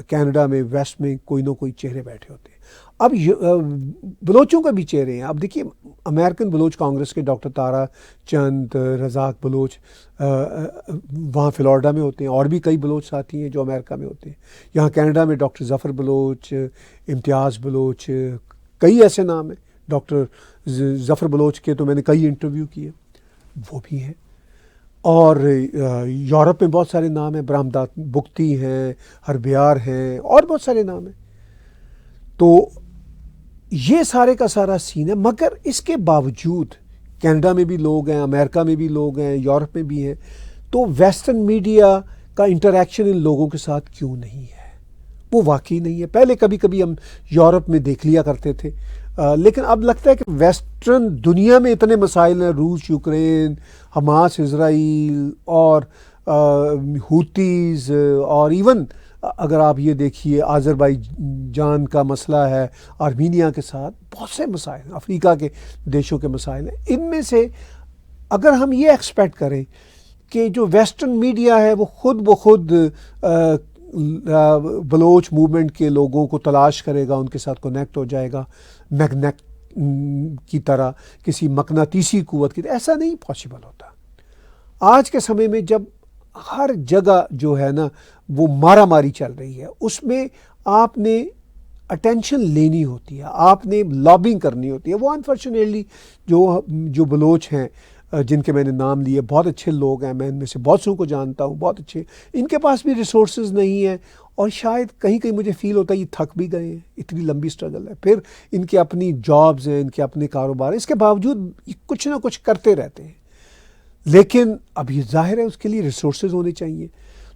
کینیڈا میں، ویسٹ میں کوئی نہ کوئی چہرے بیٹھے ہوتے ہیں. اب بلوچوں کا بھی چہرے ہیں. اب دیکھیے امریکن بلوچ کانگریس کے ڈاکٹر تارا چند رزاق بلوچ وہاں فلوریڈا میں ہوتے ہیں، اور بھی کئی بلوچ ساتھی ہیں جو امریکہ میں ہوتے ہیں. یہاں کینیڈا میں ڈاکٹر ظفر بلوچ، امتیاز بلوچ، کئی ایسے نام ہیں. ڈاکٹر ظفر بلوچ کے تو میں نے کئی انٹرویو کیے، وہ بھی ہیں. اور یورپ میں بہت سارے نام ہیں، برہمدات بگتی ہیں، ہربیار ہیں، اور بہت سارے نام ہیں. تو یہ سارے کا سارا سین ہے. مگر اس کے باوجود کینیڈا میں بھی لوگ ہیں، امریکہ میں بھی لوگ ہیں، یورپ میں بھی ہیں. تو ویسٹرن میڈیا کا انٹریکشن ان لوگوں کے ساتھ کیوں نہیں ہے؟ وہ واقعی نہیں ہے. پہلے کبھی کبھی ہم یورپ میں دیکھ لیا کرتے تھے، لیکن اب لگتا ہے کہ ویسٹرن دنیا میں اتنے مسائل ہیں، روس، یوکرین، حماس، اسرائیل، اور ہوتیز، اور ایون اگر آپ یہ دیکھیے آذربائیجان کا مسئلہ ہے آرمینیا کے ساتھ، بہت سے مسائل ہیں، افریقہ کے دیشوں کے مسائل ہیں. ان میں سے اگر ہم یہ ایکسپیکٹ کریں کہ جو ویسٹرن میڈیا ہے وہ خود بخود بلوچ موومنٹ کے لوگوں کو تلاش کرے گا، ان کے ساتھ کنیکٹ ہو جائے گا میگنیٹ کی طرح، کسی مقناطیسی قوت کی طرح، ایسا نہیں پاسبل ہوتا. آج کے سمے میں جب ہر جگہ جو ہے نا وہ مارا ماری چل رہی ہے، اس میں آپ نے اٹینشن لینی ہوتی ہے، آپ نے لابنگ کرنی ہوتی ہے. وہ انفارچونیٹلی جو بلوچ ہیں جن کے میں نے نام لیے، بہت اچھے لوگ ہیں، میں ان میں سے بہت سو کو جانتا ہوں، بہت اچھے. ان کے پاس بھی ریسورسز نہیں ہیں، اور شاید کہیں مجھے فیل ہوتا ہے یہ تھک بھی گئے ہیں، اتنی لمبی سٹرگل ہے. پھر ان کے اپنی جابز ہیں، ان کے اپنے کاروبار ہیں، اس کے باوجود کچھ نہ کچھ کرتے رہتے ہیں. لیکن اب یہ ظاہر ہے اس کے لیے ریسورسز ہونے چاہیے.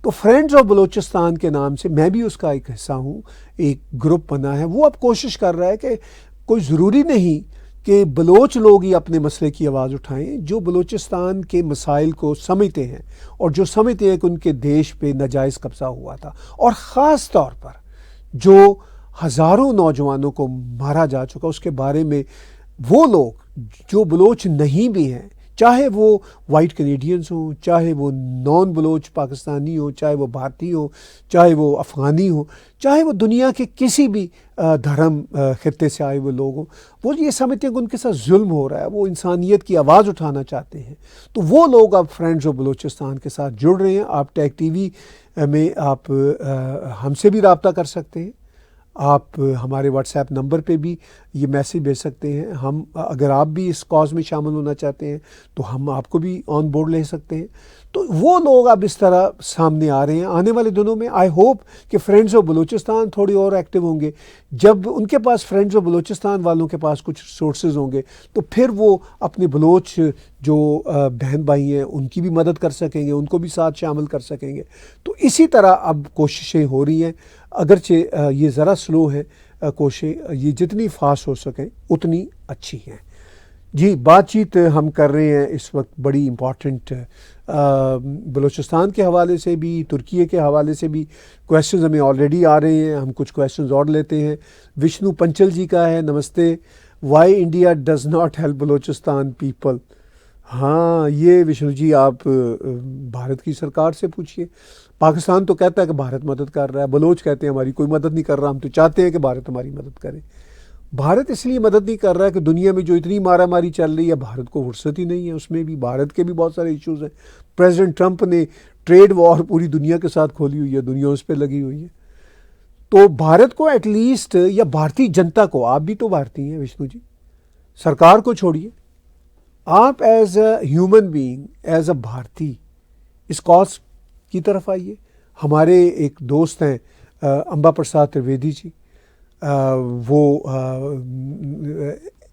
تو فرینڈز آف بلوچستان کے نام سے میں بھی اس کا ایک حصہ ہوں، ایک گروپ بنا ہے. وہ اب کوشش کر رہا ہے کہ کوئی ضروری نہیں کہ بلوچ لوگ ہی اپنے مسئلے کی آواز اٹھائیں. جو بلوچستان کے مسائل کو سمجھتے ہیں اور جو سمجھتے ہیں کہ ان کے دیش پہ ناجائز قبضہ ہوا تھا، اور خاص طور پر جو ہزاروں نوجوانوں کو مارا جا چکا، اس کے بارے میں وہ لوگ جو بلوچ نہیں بھی ہیں، چاہے وہ وائٹ کینیڈینز ہوں، چاہے وہ نان بلوچ پاکستانی ہوں، چاہے وہ بھارتی ہوں، چاہے وہ افغانی ہوں، چاہے وہ دنیا کے کسی بھی دھرم خطے سے آئے ہوئے لوگ ہوں، وہ یہ سمجھتے ہیں کہ ان کے ساتھ ظلم ہو رہا ہے، وہ انسانیت کی آواز اٹھانا چاہتے ہیں. تو وہ لوگ اب فرینڈز آف بلوچستان کے ساتھ جڑ رہے ہیں. آپ ٹیک ٹی وی میں آپ ہم سے بھی رابطہ کر سکتے ہیں. آپ ہمارے واٹس ایپ نمبر پہ بھی یہ میسیج بھیج سکتے ہیں. ہم اگر آپ بھی اس کاز میں شامل ہونا چاہتے ہیں تو ہم آپ کو بھی آن بورڈ لے سکتے ہیں. تو وہ لوگ اب اس طرح سامنے آ رہے ہیں. آنے والے دنوں میں آئی ہوپ کہ فرینڈز آف بلوچستان تھوڑی اور ایکٹیو ہوں گے. جب ان کے پاس فرینڈز آف بلوچستان والوں کے پاس کچھ سورسز ہوں گے تو پھر وہ اپنے بلوچ جو بہن بھائی ہیں ان کی بھی مدد کر سکیں گے، ان کو بھی ساتھ شامل کر سکیں گے. تو اسی طرح اب کوششیں ہو رہی ہیں، اگرچہ یہ ذرا سلو ہے کوششیں، یہ جتنی فاسٹ ہو سکیں اتنی اچھی ہیں. جی، بات چیت ہم کر رہے ہیں اس وقت بڑی امپورٹنٹ بلوچستان کے حوالے سے بھی، ترکیے کے حوالے سے بھی کویسچنز ہمیں آلریڈی آ رہے ہیں. ہم کچھ کویسچنز اور لیتے ہیں. وشنو پنچل جی کا ہے، نمستے. Why India does not help Balochistan people? ہاں، یہ وشنو جی آپ بھارت کی سرکار سے پوچھیے. پاکستان تو کہتا ہے کہ بھارت مدد کر رہا ہے، بلوچ کہتے ہیں ہماری کوئی مدد نہیں کر رہا، ہم تو چاہتے ہیں کہ بھارت ہماری مدد کرے. بھارت اس لیے مدد نہیں کر رہا ہے کہ دنیا میں جو اتنی مارا ماری چل رہی ہے بھارت کو فرصت ہی نہیں ہے. اس میں بھی بھارت کے بھی بہت سارے ایشوز ہیں. پریزیڈنٹ ٹرمپ نے ٹریڈ وار پوری دنیا کے ساتھ کھولی ہوئی ہے، دنیا اس پہ لگی ہوئی ہے. تو بھارت کو ایٹ لیسٹ، یا بھارتی جنتا کو، آپ بھی تو بھارتی ہیں وشنو جی، سرکار کو چھوڑیے، آپ as a human being, as a بھارتی، اس کاز کی طرف آئیے. ہمارے ایک دوست ہیں امبا پرساد ترویدی جی, وہ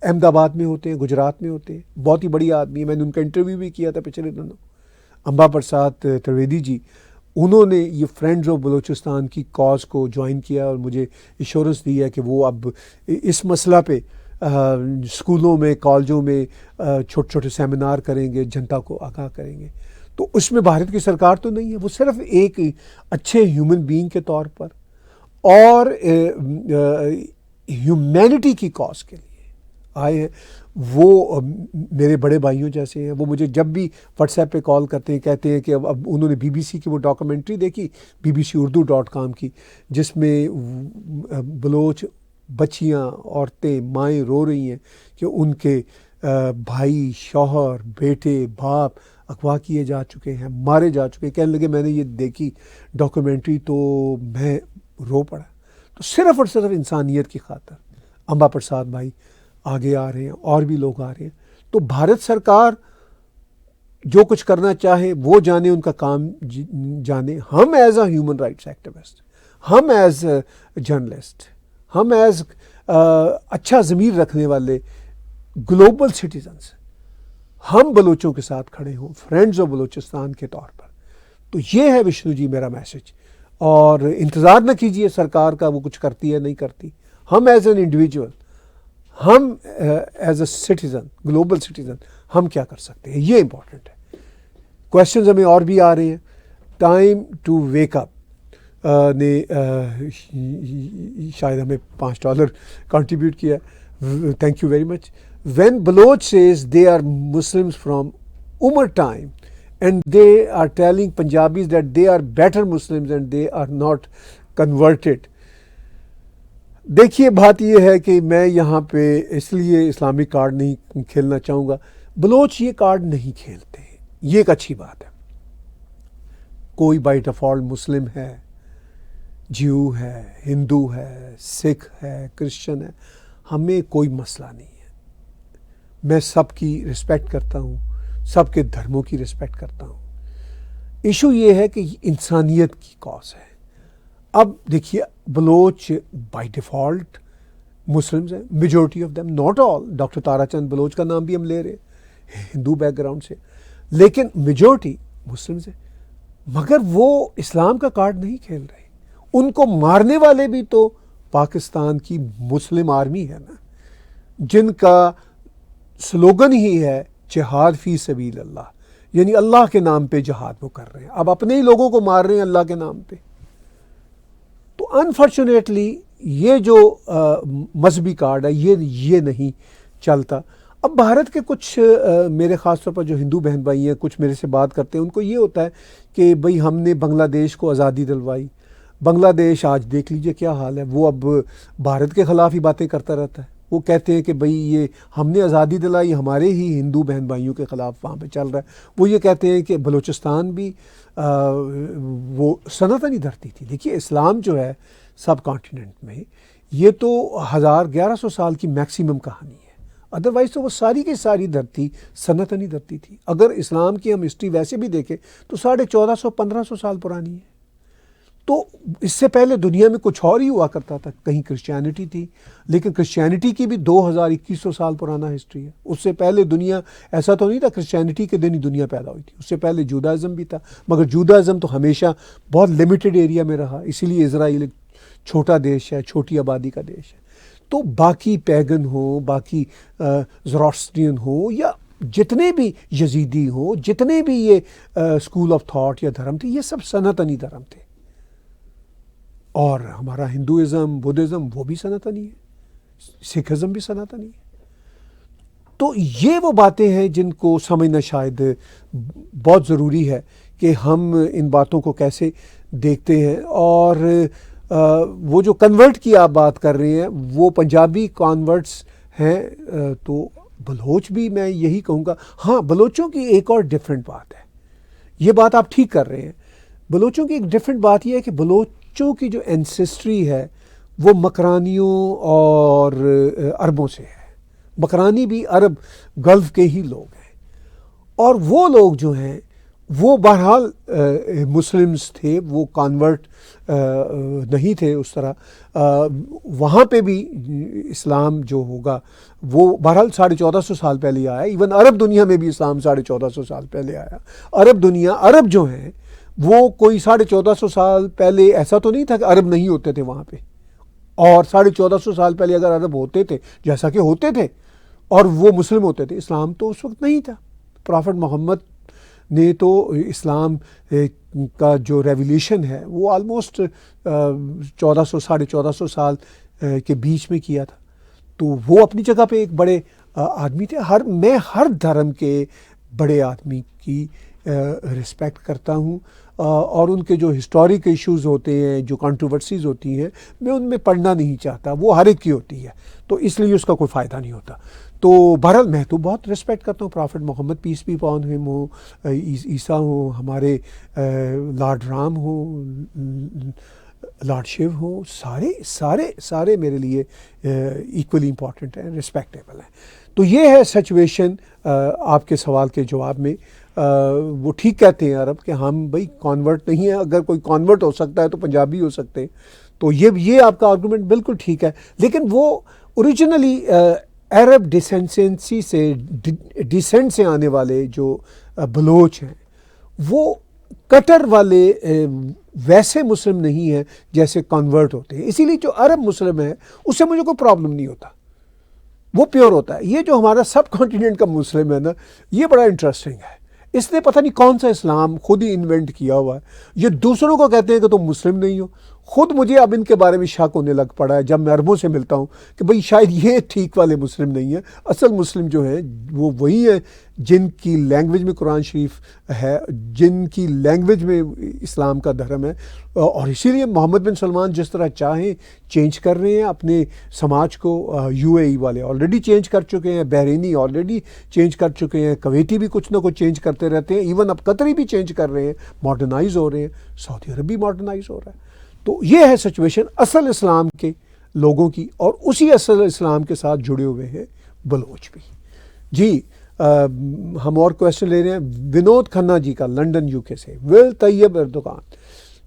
احمد آباد میں ہوتے ہیں, گجرات میں ہوتے ہیں, بہت ہی بڑی آدمی ہے. میں نے ان کا انٹرویو بھی کیا تھا پچھلے دنوں. امبا پرساد ترویدی جی, انہوں نے یہ فرینڈز آف بلوچستان کی کاز کو جوائن کیا اور مجھے ایشورنس دی ہے کہ وہ اب اس مسئلہ پہ اسکولوں میں, کالجوں میں چھوٹے چھوٹے سیمینار کریں گے, جنتا کو آگاہ کریں گے. تو اس میں بھارت کی سرکار تو نہیں ہے, وہ صرف ایک اچھے ہیومن بینگ کے طور پر اور ہیومینٹی کی کاز کے لیے آئے ہیں. وہ میرے بڑے بھائیوں جیسے ہیں. وہ مجھے جب بھی واٹس ایپ پہ کال کرتے ہیں, کہتے ہیں کہ اب انہوں نے BBC کی وہ ڈاکومنٹری دیکھی, bbcurdu.com کی, جس میں بلوچ بچیاں, عورتیں, مائیں رو رہی ہیں کہ ان کے بھائی, شوہر, بیٹے, باپ اغوا کیے جا چکے ہیں, مارے جا چکے ہیں. کہنے لگے میں نے یہ دیکھی ڈاکومنٹری تو میں رو پڑا. تو صرف اور صرف انسانیت کی خاطر امبا پرساد بھائی آگے آ رہے ہیں, اور بھی لوگ آ رہے ہیں. تو بھارت سرکار جو کچھ کرنا چاہے وہ جانے, ان کا کام جانے. ہم as a human rights activist, ہم ایز اے جرنلسٹ, ہم ایز اچھا ضمیر رکھنے والے گلوبل سٹیزنز, ہم بلوچوں کے ساتھ کھڑے ہوں, فرینڈز آف بلوچستان کے طور پر. تو یہ ہے وشنو جی میرا میسج. اور انتظار نہ کیجئے سرکار کا وہ کچھ کرتی ہے نہیں کرتی. ہم ایز این انڈیویجول, ہم as a citizen, global citizen, ہم کیا کر سکتے ہیں, یہ امپورٹنٹ ہے. کویشچنز ہمیں اور بھی آ رہے ہیں. ٹائم ٹو ویک اپ نے شاید ہمیں $5 کنٹریبیوٹ کیا, thank you very much. When Baloch says they are Muslims from Umar time and they are telling Punjabis that they are better Muslims and they are not converted. دیکھیے بات یہ ہے کہ میں یہاں پہ اس لیے اسلامک کارڈ نہیں کھیلنا چاہوں گا. بلوچ یہ کارڈ نہیں کھیلتے, یہ ایک اچھی بات ہے. کوئی بائی ڈیفالٹ مسلم ہے, جیو ہے, ہندو ہے, سکھ ہے, کرسچن ہے, ہمیں کوئی مسئلہ نہیں ہے. میں سب کی رسپیکٹ کرتا ہوں, سب کے دھرموں کی رسپیکٹ کرتا ہوں. ایشو یہ ہے کہ انسانیت کی کاز ہے. اب دیکھیے بلوچ بائی ڈیفالٹ مسلمز ہیں, majority of them, not all. Doctor Tara Chand Baloch کا نام بھی ہم لے رہے ہیں, ہندو بیک گراؤنڈ سے, لیکن میجورٹی مسلمز ہیں. مگر وہ اسلام کا کارڈ نہیں کھیل رہے. ان کو مارنے والے بھی تو پاکستان کی مسلم آرمی ہے نا, جن کا سلوگن ہی ہے جہاد فی سبیل اللہ, یعنی اللہ کے نام پہ جہاد وہ کر رہے ہیں. اب اپنے ہی لوگوں کو مار رہے ہیں اللہ کے نام پہ. تو انفارچونیٹلی یہ جو مذہبی کارڈ ہے یہ نہیں چلتا. اب بھارت کے کچھ میرے خاص طور پر جو ہندو بہن بھائی ہیں, کچھ میرے سے بات کرتے ہیں, ان کو یہ ہوتا ہے کہ بھئی ہم نے بنگلہ دیش کو آزادی دلوائی, بنگلہ دیش آج دیکھ لیجئے کیا حال ہے. وہ اب بھارت کے خلاف ہی باتیں کرتا رہتا ہے. وہ کہتے ہیں کہ بھئی یہ ہم نے آزادی دلائی, ہمارے ہی ہندو بہن بھائیوں کے خلاف وہاں پہ چل رہا ہے. وہ یہ کہتے ہیں کہ بلوچستان بھی وہ سنتنی دھرتی تھی. دیکھیے اسلام جو ہے سب کانٹیننٹ میں, یہ تو 1100 سال کی میکسیمم کہانی ہے. ادروائز تو وہ ساری کی ساری دھرتی سنتنی دھرتی تھی. اگر اسلام کی ہم ہسٹری ویسے بھی دیکھیں تو 1450-1500 سال پرانی ہے. تو اس سے پہلے دنیا میں کچھ اور ہی ہوا کرتا تھا. کہیں کرسچینٹی تھی, لیکن کرسچینٹی کی بھی 2100 سال پرانا ہسٹری ہے. اس سے پہلے دنیا ایسا تو نہیں تھا, کرسچینٹی کے دن ہی دنیا پیدا ہوئی تھی. اس سے پہلے جودازم بھی تھا, مگر جودازم تو ہمیشہ بہت لمیٹڈ ایریا میں رہا. اسی لیے اسرائیل ایک چھوٹا دیش ہے, چھوٹی آبادی کا دیش ہے. تو باقی پیگن ہوں, باقی زراٹسٹرین ہوں, یا جتنے بھی یزیدی ہوں, جتنے بھی یہ اسکول آف تھاٹ یا دھرم تھے, یہ سب سنتنی دھرم تھے. اور ہمارا ہندوازم, بدھزم وہ بھی سنتنی ہے, سکھزم بھی سنتنی ہے. تو یہ وہ باتیں ہیں جن کو سمجھنا شاید بہت ضروری ہے کہ ہم ان باتوں کو کیسے دیکھتے ہیں. اور وہ جو کنورٹ کی آپ بات کر رہے ہیں وہ پنجابی کانورٹس ہیں, تو بلوچ بھی میں یہی کہوں گا. ہاں بلوچوں کی ایک اور ڈیفرنٹ بات ہے, یہ بات آپ ٹھیک کر رہے ہیں. بلوچوں کی ایک ڈیفرنٹ بات یہ ہے کہ بلوچوں کی جو اینسسٹری ہے وہ مکرانیوں اور عربوں سے ہے. مکرانی بھی عرب گلف کے ہی لوگ ہیں, اور وہ لوگ جو ہیں وہ بہرحال مسلمز تھے، وہ کانورٹ نہیں تھے اس طرح، وہاں پہ بھی اسلام جو ہوگا وہ بہرحال 1450 سال پہلے آیا. ایون عرب دنیا میں بھی اسلام 1450 سال پہلے آیا. عرب جو ہیں وہ کوئی 1450 سال پہلے ایسا تو نہیں تھا کہ عرب نہیں ہوتے تھے وہاں پہ، اور 1450 سال پہلے اگر عرب ہوتے تھے جیسا کہ ہوتے تھے اور وہ مسلم ہوتے تھے، اسلام تو اس وقت نہیں تھا. پرافٹ محمد نے تو اسلام کا جو ریولیوشن ہے وہ آلموسٹ 1400 سال کے بیچ میں کیا تھا. تو وہ اپنی جگہ پہ ایک بڑے آدمی تھے. میں ہر دھرم کے بڑے آدمی کی رسپیکٹ کرتا ہوں، اور ان کے جو ہسٹورک ایشوز ہوتے ہیں، جو کنٹروورسیز ہوتی ہیں، میں ان میں پڑھنا نہیں چاہتا. وہ ہر ایک کی ہوتی ہے، تو اس لیے اس کا کوئی فائدہ نہیں ہوتا. تو بہرحال میں تو بہت رسپیکٹ کرتا ہوں prophet Muhammad, peace be upon him ہو، عیسیٰ ہوں، ہمارے لارڈ رام ہوں، لارڈ شیو ہوں، سارے میرے لیے ایکولی امپورٹنٹ ہیں، رسپیکٹیبل ہیں. تو یہ ہے سچویشن آپ کے سوال کے جواب میں. وہ ٹھیک کہتے ہیں عرب کہ ہم بھائی کانورٹ نہیں ہیں، اگر کوئی کانورٹ ہو سکتا ہے تو پنجابی ہو سکتے ہیں. تو یہ آپ کا آرگومنٹ بالکل ٹھیک ہے، لیکن وہ اوریجنلی عرب ڈیسنٹ سے آنے والے جو بلوچ ہیں وہ کٹر والے ویسے مسلم نہیں ہیں جیسے کنورٹ ہوتے ہیں. اسی لیے جو عرب مسلم ہے اس سے مجھے کوئی پرابلم نہیں ہوتا، وہ پیور ہوتا ہے. یہ جو ہمارا سب کانٹیننٹ کا مسلم ہے نا، یہ بڑا انٹرسٹنگ ہے. اس نے پتہ نہیں کون سا اسلام خود ہی انوینٹ کیا ہوا ہے. یہ دوسروں کو کہتے ہیں کہ تم مسلم نہیں ہو. خود مجھے اب ان کے بارے میں شک ہونے لگ پڑا ہے جب میں عربوں سے ملتا ہوں کہ بھئی شاید یہ ٹھیک والے مسلم نہیں ہیں. اصل مسلم جو ہیں وہ وہی ہیں جن کی لینگویج میں قرآن شریف ہے، جن کی لینگویج میں اسلام کا دھرم ہے. اور اسی لیے محمد بن سلمان جس طرح چاہیں چینج کر رہے ہیں اپنے سماج کو. UAE والے آلریڈی چینج کر چکے ہیں، بحرینی آلریڈی چینج کر چکے ہیں، کویتی بھی کچھ نہ کچھ چینج کرتے رہتے ہیں، ایون اب قطری بھی چینج کر رہے ہیں، ماڈرنائز ہو رہے ہیں، سعودی عرب بھی ماڈرنائز ہو رہا ہے. تو یہ ہے سچویشن اصل اسلام کے لوگوں کی، اور اسی اصل اسلام کے ساتھ جڑے ہوئے ہیں بلوچ بھی. جی ہم اور کویسچن لے رہے ہیں ونود کھنہ جی کا لنڈن UK سے. Will Tayyip Erdogan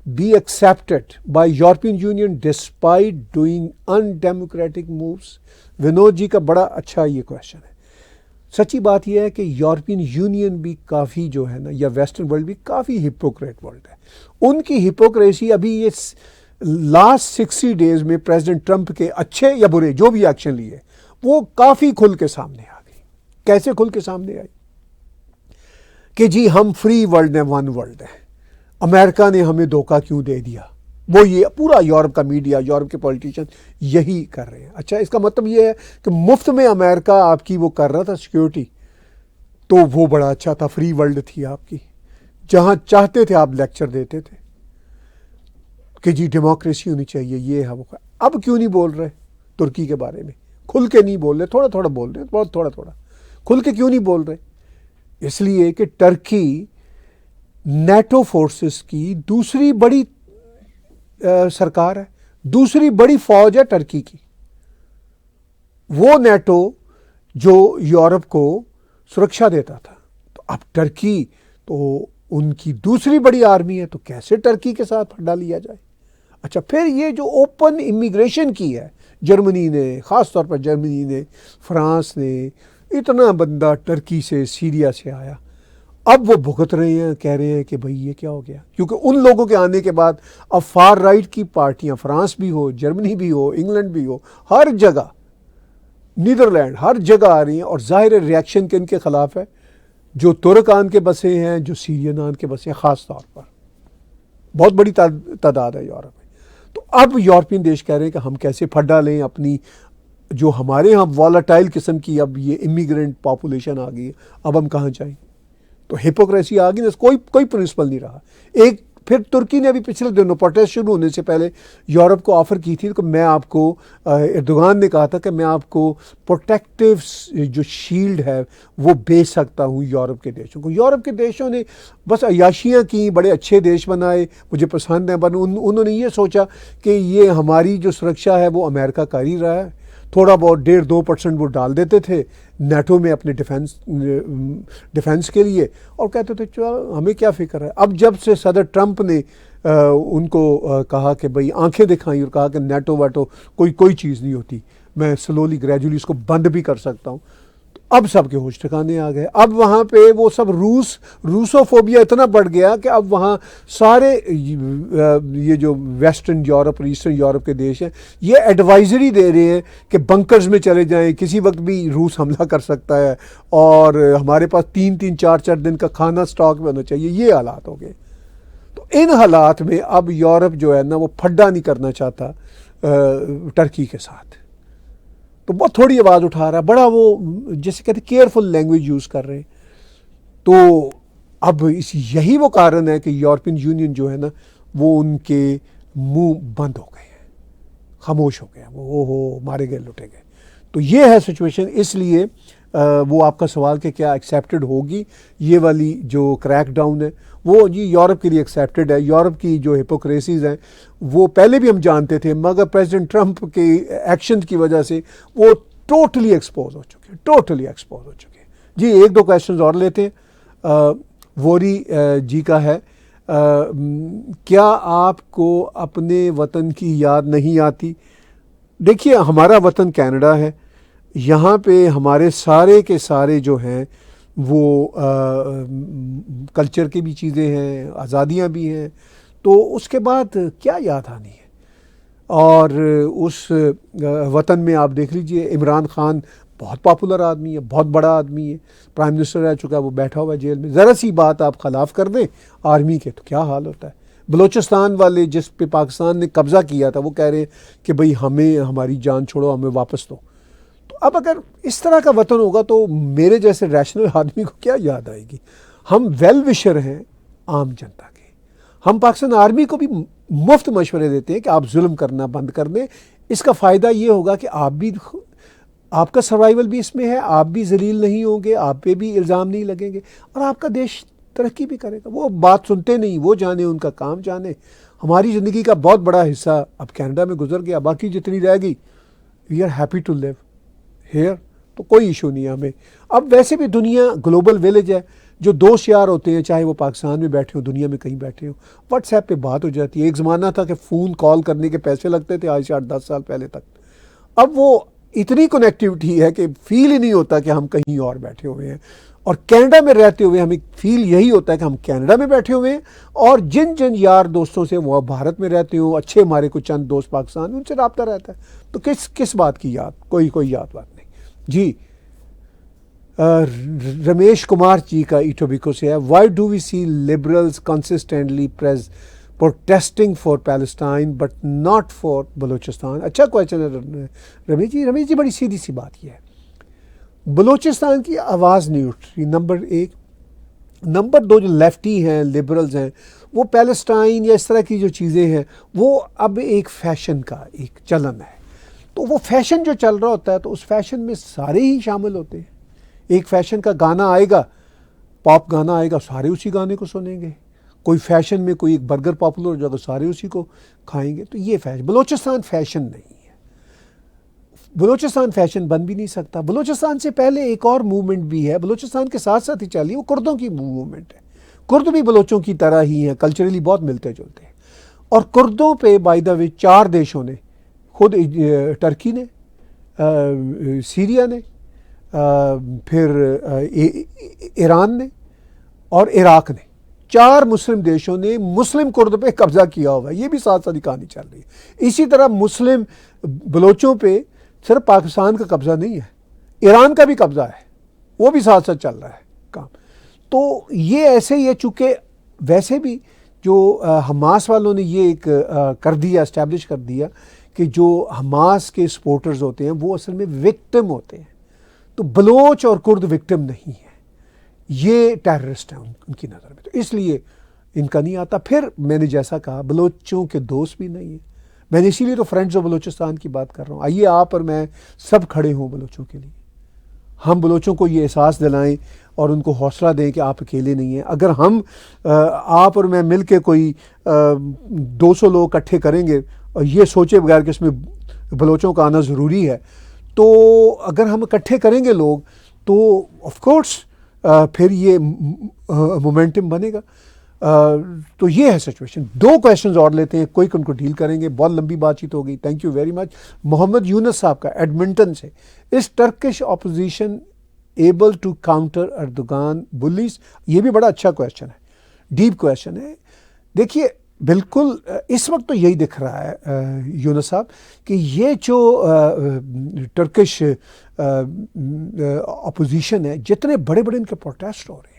be accepted by European Union despite doing undemocratic moves؟ Vinod ji کا بڑا اچھا یہ کویسچن ہے. سچی بات یہ ہے کہ یورپین یونین بھی کافی جو ہے نا، یا ویسٹرن ورلڈ بھی کافی ہپوکریٹ ورلڈ ہے. ان کی ہپوکریسی ابھی یہ لاسٹ 60 ڈیز میں پریزیڈنٹ ٹرمپ کے اچھے یا برے جو بھی ایکشن لیے وہ کافی کھل کے سامنے آ گئی. کیسے کھل کے سامنے آئی؟ کہ جی ہم فری ورلڈ ہیں، ون ورلڈ ہے، امریکہ نے ہمیں دھوکہ کیوں دے دیا. وہ یہ پورا یورپ کا میڈیا، یورپ کے پولیٹیشین یہی کر رہے ہیں. اچھا اس کا مطلب یہ ہے کہ مفت میں امریکہ آپ کی وہ کر رہا تھا سیکیورٹی، تو وہ بڑا اچھا تھا، فری ورلڈ تھی آپ کی، جہاں چاہتے تھے آپ لیکچر دیتے تھے کہ جی ڈیموکریسی ہونی چاہیے، یہ ہے وہ. اب کیوں نہیں بول رہے ترکی کے بارے میں؟ کھل کے نہیں بول رہے، تھوڑا تھوڑا بول رہے ہیں، بہت تھوڑا تھوڑا. کھل کے کیوں نہیں بول رہے؟ اس لیے کہ ٹرکی نیٹو فورسز کی دوسری بڑی سرکار ہے، دوسری بڑی فوج ہے ٹرکی کی. وہ نیٹو جو یورپ کو سرکشا دیتا تھا، تو اب ٹرکی تو ان کی دوسری بڑی آرمی ہے، تو کیسے ٹرکی کے ساتھ پھڈا لیا جائے؟ اچھا پھر یہ جو اوپن امیگریشن کی ہے جرمنی نے، خاص طور پر جرمنی نے، فرانس نے، اتنا بندہ ٹرکی سے، سیریا سے آیا، اب وہ بھگت رہے ہیں، کہہ رہے ہیں کہ بھئی یہ کیا ہو گیا. کیونکہ ان لوگوں کے آنے کے بعد اب فار رائٹ کی پارٹیاں، فرانس بھی ہو، جرمنی بھی ہو، انگلینڈ بھی ہو، ہر جگہ، نیدرلینڈ، ہر جگہ آ رہی ہیں. اور ظاہر ریئیکشن کن کے خلاف ہے؟ جو ترک آن کے بسے ہیں، جو سیرین آن کے بسے ہیں، خاص طور پر بہت بڑی تعداد ہے یورپ میں. تو اب یورپین دیش کہہ رہے ہیں کہ ہم کیسے پھڈا لیں اپنی جو ہمارے ہاں والاٹائل قسم کی اب یہ امیگرینٹ پاپولیشن آ گئی ہے، اب ہم کہاں جائیں؟ تو ہپوکریسی آ گئی نا، کوئی پرنسپل نہیں رہا. ایک پھر ترکی نے ابھی پچھلے دنوں پروٹیسٹ شروع ہونے سے پہلے یورپ کو آفر کی تھی کہ میں آپ کو، اردوغان نے کہا تھا کہ میں آپ کو پروٹیکٹیو جو شیلڈ ہے وہ بیچ سکتا ہوں یورپ کے دیشوں کو. یورپ کے دیشوں نے بس عیاشیاں کی، بڑے اچھے دیش بنائے، مجھے پسند ہیں، انہوں نے یہ سوچا کہ یہ ہماری جو سرکشا ہے وہ امریکہ کر ہی رہا ہے، تھوڑا بہت 1.5-2% وہ ڈال دیتے تھے نیٹو میں اپنے ڈیفنس کے لیے، اور کہتے تھے چلو ہمیں کیا فکر ہے۔ اب جب سے صدر ٹرمپ نے ان کو کہا کہ بھئی آنکھیں دکھائیں اور کہا کہ نیٹو ویٹو کوئی چیز نہیں ہوتی، میں سلولی گریجولی اس کو بند بھی کر سکتا ہوں، تو اب سب کے ہوش ٹھکانے آ گئے۔ اب وہاں پہ وہ سب روسوفوبیا اتنا بڑھ گیا کہ اب وہاں سارے یہ جو ویسٹرن یورپ اور ایسٹرن یورپ کے دیش ہیں یہ ایڈوائزری دے رہے ہیں کہ بنکرز میں چلے جائیں، کسی وقت بھی روس حملہ کر سکتا ہے، اور ہمارے پاس 3-4 دن کا کھانا سٹاک میں ہونا چاہیے۔ یہ حالات ہو گئے۔ تو ان حالات میں اب یورپ جو ہے نا وہ پھڈا نہیں کرنا چاہتا ٹرکی کے ساتھ، تو بہت تھوڑی آواز اٹھا رہا ہے، بڑا وہ جیسے کہتے کیئرفل لینگویج یوز کر رہے ہیں۔ تو اب یہی وہ کارن ہے کہ یورپین یونین جو ہے نا وہ ان کے منہ بند ہو گئے ہیں، خاموش ہو گئے ہیں، وہ مارے گئے لٹے گئے۔ تو یہ ہے سچویشن۔ اس لیے وہ آپ کا سوال کہ کیا ایکسیپٹڈ ہوگی یہ والی جو کریک ڈاؤن ہے، وہ جی یورپ کے لیے ایکسیپٹڈ ہے۔ یورپ کی جو ہپوکریسیز ہیں وہ پہلے بھی ہم جانتے تھے، مگر پریزیڈنٹ ٹرمپ کے ایکشن کی وجہ سے وہ ٹوٹلی ایکسپوز ہو چکے ہیں۔ جی 1-2 کویشچنز اور لیتے ہیں۔ ووری جی کا ہے، کیا آپ کو اپنے وطن کی یاد نہیں آتی؟ دیکھیے ہمارا وطن کینیڈا ہے، یہاں پہ ہمارے سارے کے سارے جو ہیں وہ کلچر کی بھی چیزیں ہیں، آزادیاں بھی ہیں، تو اس کے بعد کیا یاد آنی ہے؟ اور اس وطن میں آپ دیکھ لیجئے عمران خان بہت پاپولر آدمی ہے، بہت بڑا آدمی ہے، پرائم منسٹر رہ چکا ہے، وہ بیٹھا ہوا ہے جیل میں، ذرا سی بات آپ خلاف کر دیں آرمی کے تو کیا حال ہوتا ہے۔ بلوچستان والے جس پہ پاکستان نے قبضہ کیا تھا وہ کہہ رہے ہیں کہ بھئی ہمیں ہماری جان چھوڑو، ہمیں واپس دو۔ تو اب اگر اس طرح کا وطن ہوگا تو میرے جیسے ریشنل آدمی کو کیا یاد آئے گی؟ ہم ویل وشر ہیں عام جنتا کے، ہم پاکستان آرمی کو بھی مفت مشورے دیتے ہیں کہ آپ ظلم کرنا بند کر دیں، اس کا فائدہ یہ ہوگا کہ آپ کا سروائیول بھی اس میں ہے، آپ بھی ذلیل نہیں ہوں گے، آپ پہ بھی الزام نہیں لگیں گے، اور آپ کا دیش ترقی بھی کرے گا۔ وہ بات سنتے نہیں، وہ جانے ان کا کام جانے۔ ہماری زندگی کا بہت بڑا حصہ اب کینیڈا میں گزر گیا، باقی جتنی رہ گئی we are happy to live here, تو کوئی ایشو نہیں ہے ہمیں۔ اب ویسے بھی دنیا گلوبل ویلیج ہے، جو دوست یار ہوتے ہیں چاہے وہ پاکستان میں بیٹھے ہوں، دنیا میں کہیں بیٹھے ہوں، واٹس ایپ پہ بات ہو جاتی ہے۔ ایک زمانہ تھا کہ فون کال کرنے کے پیسے لگتے تھے، آج سے 8-10 سال پہلے تک۔ اب وہ اتنی کنیکٹیوٹی ہے کہ فیل ہی نہیں ہوتا کہ ہم کہیں اور بیٹھے ہوئے ہیں، اور کینیڈا میں رہتے ہوئے ہمیں فیل یہی ہوتا ہے کہ ہم کینیڈا میں بیٹھے ہوئے ہیں، اور جن یار دوستوں سے وہ بھارت میں رہتے ہوں، اچھے ہمارے کچھ چند دوست پاکستان میں، ان سے رابطہ رہتا ہے، تو کس بات کی یاد؟ کوئی یاد بات نہیں۔ جی رمیش کمار جی کا ایٹوبیکو سے ہے، why do we see liberals consistently protesting for Palestine but not for Balochistan? اچھا کویشچن ہے رمیش جی بڑی سیدھی سی بات یہ ہے، بلوچستان کی آواز نہیں اٹھ رہی، نمبر 1۔ نمبر 2 جو لیفٹی ہیں، لبرلز ہیں، وہ پیلسٹائن یا اس طرح کی جو چیزیں ہیں وہ اب ایک فیشن کا ایک چلن ہے، تو وہ فیشن جو چل رہا ہوتا ہے تو اس فیشن میں سارے ہی شامل ہوتے ہیں۔ ایک فیشن کا گانا آئے گا، پاپ گانا آئے گا، سارے اسی گانے کو سنیں گے۔ کوئی فیشن میں کوئی ایک برگر پاپولر ہو جائے گا، سارے اسی کو کھائیں گے۔ تو یہ فیشن، بلوچستان فیشن نہیں ہے، بلوچستان فیشن بن بھی نہیں سکتا۔ بلوچستان سے پہلے ایک اور موومنٹ بھی ہے، بلوچستان کے ساتھ ساتھ ہی چلی، وہ کردوں کی موومنٹ ہے۔ کرد بھی بلوچوں کی طرح ہی ہیں، کلچرلی بہت ملتے جلتے ہیں، اور کردوں پہ بائی دا وے 4 دیشوں نے، خود ٹرکی نے، سیریا نے، پھر ایران نے اور عراق نے، 4 مسلم دیشوں نے مسلم کرد پہ قبضہ کیا ہوا ہے۔ یہ بھی ساتھ ساتھ کہانی چل رہی ہے۔ اسی طرح مسلم بلوچوں پہ صرف پاکستان کا قبضہ نہیں ہے، ایران کا بھی قبضہ ہے، وہ بھی ساتھ ساتھ چل رہا ہے کام۔ تو یہ ایسے ہی ہے، چونکہ ویسے بھی جو حماس والوں نے یہ ایک کر دیا، اسٹیبلش کر دیا کہ جو حماس کے سپورٹرز ہوتے ہیں وہ اصل میں وکٹم ہوتے ہیں، تو بلوچ اور کرد وکٹم نہیں ہیں، یہ ٹیررسٹ ہیں ان کی نظر میں، تو اس لیے ان کا نہیں آتا۔ پھر میں نے جیسا کہا بلوچوں کے دوست بھی نہیں ہیں، میں نے اسی لیے تو فرینڈز آف بلوچستان کی بات کر رہا ہوں۔ آئیے آپ اور میں سب کھڑے ہوں بلوچوں کے لیے، ہم بلوچوں کو یہ احساس دلائیں اور ان کو حوصلہ دیں کہ آپ اکیلے نہیں ہیں۔ اگر ہم آپ اور میں مل کے کوئی 200 لوگ اکٹھے کریں گے اور یہ سوچے بغیر کہ اس میں بلوچوں کا آنا ضروری ہے، تو اگر ہم اکٹھے کریں گے لوگ تو آف کورس پھر یہ مومنٹم بنے گا. تو یہ ہے سچویشن. 2 کویشچنز اور لیتے ہیں, کوئی ان کو ڈیل کریں گے, بہت لمبی بات چیت ہو گئی. Thank you very much. Muhammad Younus Sahab کا ایڈمنٹن سے, is Turkish opposition able to counter Erdogan please? یہ بھی بڑا اچھا کویشچن ہے, ڈیپ کویشچن ہے. دیکھیے بالکل اس وقت تو یہی دکھ رہا ہے یونس صاحب کہ یہ جو ٹرکش اپوزیشن ہے, جتنے بڑے بڑے ان کے پروٹیسٹ ہو رہے ہیں,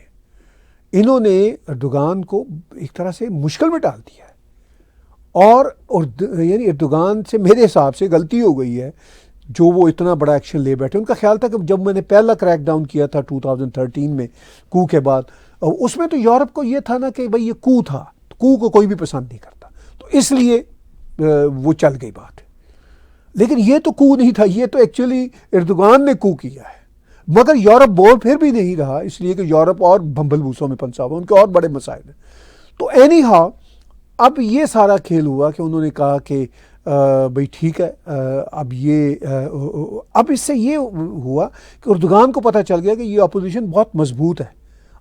انہوں نے اردوغان کو ایک طرح سے مشکل میں ڈال دیا ہے. اور یعنی اردوغان سے میرے حساب سے غلطی ہو گئی ہے جو وہ اتنا بڑا ایکشن لے بیٹھے. ان کا خیال تھا کہ جب میں نے پہلا کریک ڈاؤن کیا تھا 2013 میں کو کے بعد, اس میں تو یورپ کو یہ تھا نا کہ بھئی یہ کو تھا, کو کوئی بھی پسند نہیں کرتا, تو اس لیے وہ چل گئی بات. لیکن یہ تو کو نہیں تھا, یہ تو ایکچولی اردوغان نے کو کیا ہے. مگر یورپ بول پھر بھی نہیں رہا, اس لیے کہ یورپ اور بھمبل بھوسوں میں پھنسا ہوا, ان کے اور بڑے مسائل ہیں. تو اینی ہاؤ اب یہ سارا کھیل ہوا کہ انہوں نے کہا کہ بھئی ٹھیک ہے, اب اس سے یہ ہوا کہ اردوغان کو پتہ چل گیا کہ یہ اپوزیشن بہت مضبوط ہے.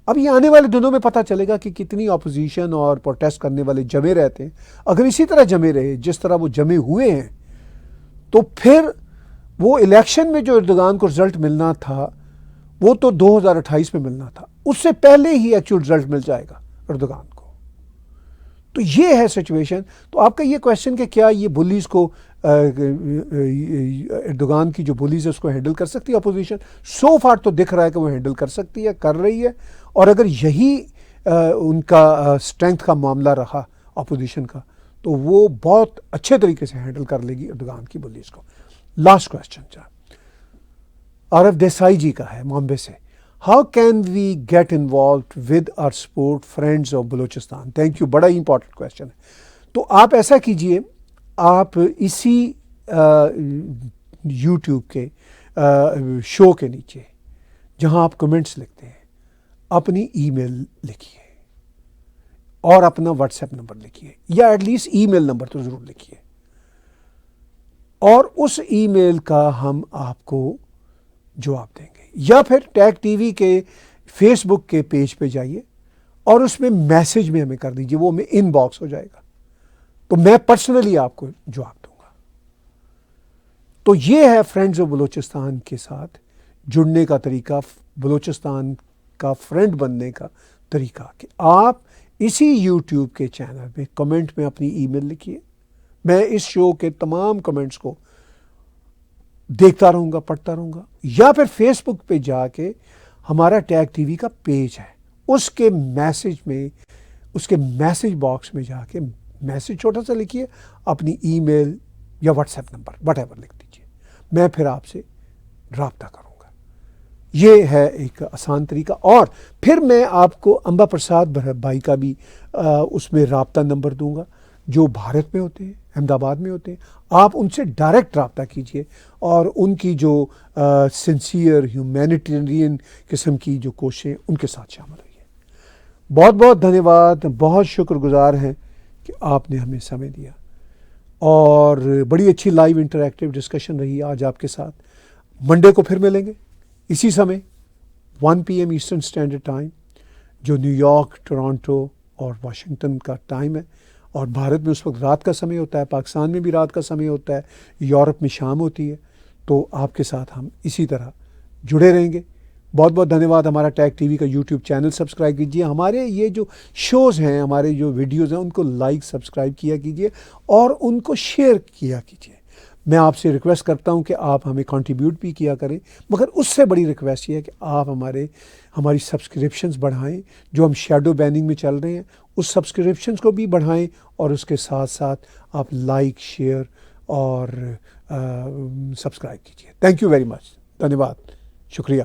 اب یہ آنے والے دنوں میں پتہ چلے گا کہ کتنی اپوزیشن اور پروٹیسٹ کرنے والے جمے رہتے ہیں. اگر اسی طرح جمے رہے جس طرح وہ جمے ہوئے ہیں, تو پھر وہ الیکشن میں جو اردوغان کو رزلٹ ملنا تھا وہ تو 2028 میں ملنا تھا, اس سے پہلے ہی ایکچوئل رزلٹ مل جائے گا اردوغان کو. تو یہ ہے سچویشن. تو آپ کا یہ کویشچن کہ کیا یہ بلیز کو اردوغان کی جو بلیز ہے اس کو ہینڈل کر سکتی ہے اپوزیشن, سو فار تو دکھ رہا ہے کہ وہ ہینڈل کر سکتی ہے, کر رہی ہے. اور اگر یہی ان کا اسٹرینتھ کا معاملہ رہا اپوزیشن کا, تو وہ بہت اچھے طریقے سے ہینڈل کر لے گی اردوغان کی بلیز کو. لاسٹ کویشچن عارف دیسائی جی کا ہے مامبے سے. How can we get involved with our support friends of Balochistan? Thank you, بڑا ہی امپورٹنٹ کویشچن ہے. تو آپ ایسا کیجئے, آپ اسی یوٹیوب کے شو کے نیچے جہاں آپ کمنٹس لکھتے ہیں اپنی ای میل لکھیے اور اپنا واٹس ایپ نمبر لکھیے, یا at least email number تو ضرور لکھیے, اور اس ای میل کا ہم آپ کو جواب دیں گے. یا پھر ٹیگ ٹی وی کے فیس بک کے پیج پہ جائیے اور اس میں میسج میں ہمیں کر دیجیے, وہ ہمیں ان باکس ہو جائے گا, تو میں پرسنلی آپ کو جواب دوں گا. تو یہ ہے فرینڈز آف بلوچستان کے ساتھ جڑنے کا طریقہ, بلوچستان کا فرینڈ بننے کا طریقہ, کہ آپ اسی یوٹیوب کے چینل پہ کمنٹ میں اپنی ای میل لکھیے. میں اس شو کے تمام کمنٹس کو دیکھتا رہوں گا, پڑھتا رہوں گا. یا پھر فیس بک پہ جا کے ہمارا ٹیگ ٹی وی کا پیج ہے, اس کے میسج میں, اس کے میسج باکس میں جا کے میسج چھوٹا سا لکھیے, اپنی ای میل یا what's app number what ever لکھ دیجیے, میں پھر آپ سے رابطہ کروں گا. یہ ہے ایک آسان طریقہ. اور پھر میں آپ کو امبا پرساد بھائی کا بھی اس میں رابطہ نمبر دوں گا, جو بھارت میں ہوتے ہیں, احمد آباد میں ہوتے ہیں. آپ ان سے ڈائریکٹ رابطہ کیجئے اور ان کی جو سنسیئر ہیومینیٹیرین قسم کی جو کوششیں ان کے ساتھ شامل ہوئی ہیں. بہت بہت دھنیہ واد, بہت شکر گزار ہیں کہ آپ نے ہمیں سمے دیا, اور بڑی اچھی لائیو انٹریکٹیو ڈسکشن رہی آج آپ کے ساتھ. منڈے کو پھر ملیں گے اسی سمے 1 PM ایسٹرن اسٹینڈرڈ ٹائم, جو نیو یارک, ٹورانٹو اور واشنگٹن کا ٹائم ہے. اور بھارت میں اس وقت رات کا سمے ہوتا ہے, پاکستان میں بھی رات کا سمے ہوتا ہے, یورپ میں شام ہوتی ہے. تو آپ کے ساتھ ہم اسی طرح جڑے رہیں گے. بہت بہت دھنیہ واد. ہمارا ٹیگ ٹی وی کا یوٹیوب چینل سبسکرائب کیجیے. ہمارے یہ جو شوز ہیں, ہمارے جو ویڈیوز ہیں, ان کو لائک سبسکرائب کیا کیجیے اور ان کو شیئر کیا کیجیے. میں آپ سے ریکویسٹ کرتا ہوں کہ آپ ہمیں کنٹریبیوٹ بھی کیا کریں, مگر اس سے بڑی ریکویسٹ یہ ہے کہ آپ ہماری سبسکرپشنز بڑھائیں. جو ہم شیڈو بیننگ میں چل رہے ہیں اس سبسکرپشنز کو بھی بڑھائیں, اور اس کے ساتھ ساتھ آپ لائک, شیئر اور سبسکرائب کیجیے. تھینک یو ویری مچ. دھنیہ واد, شکریہ.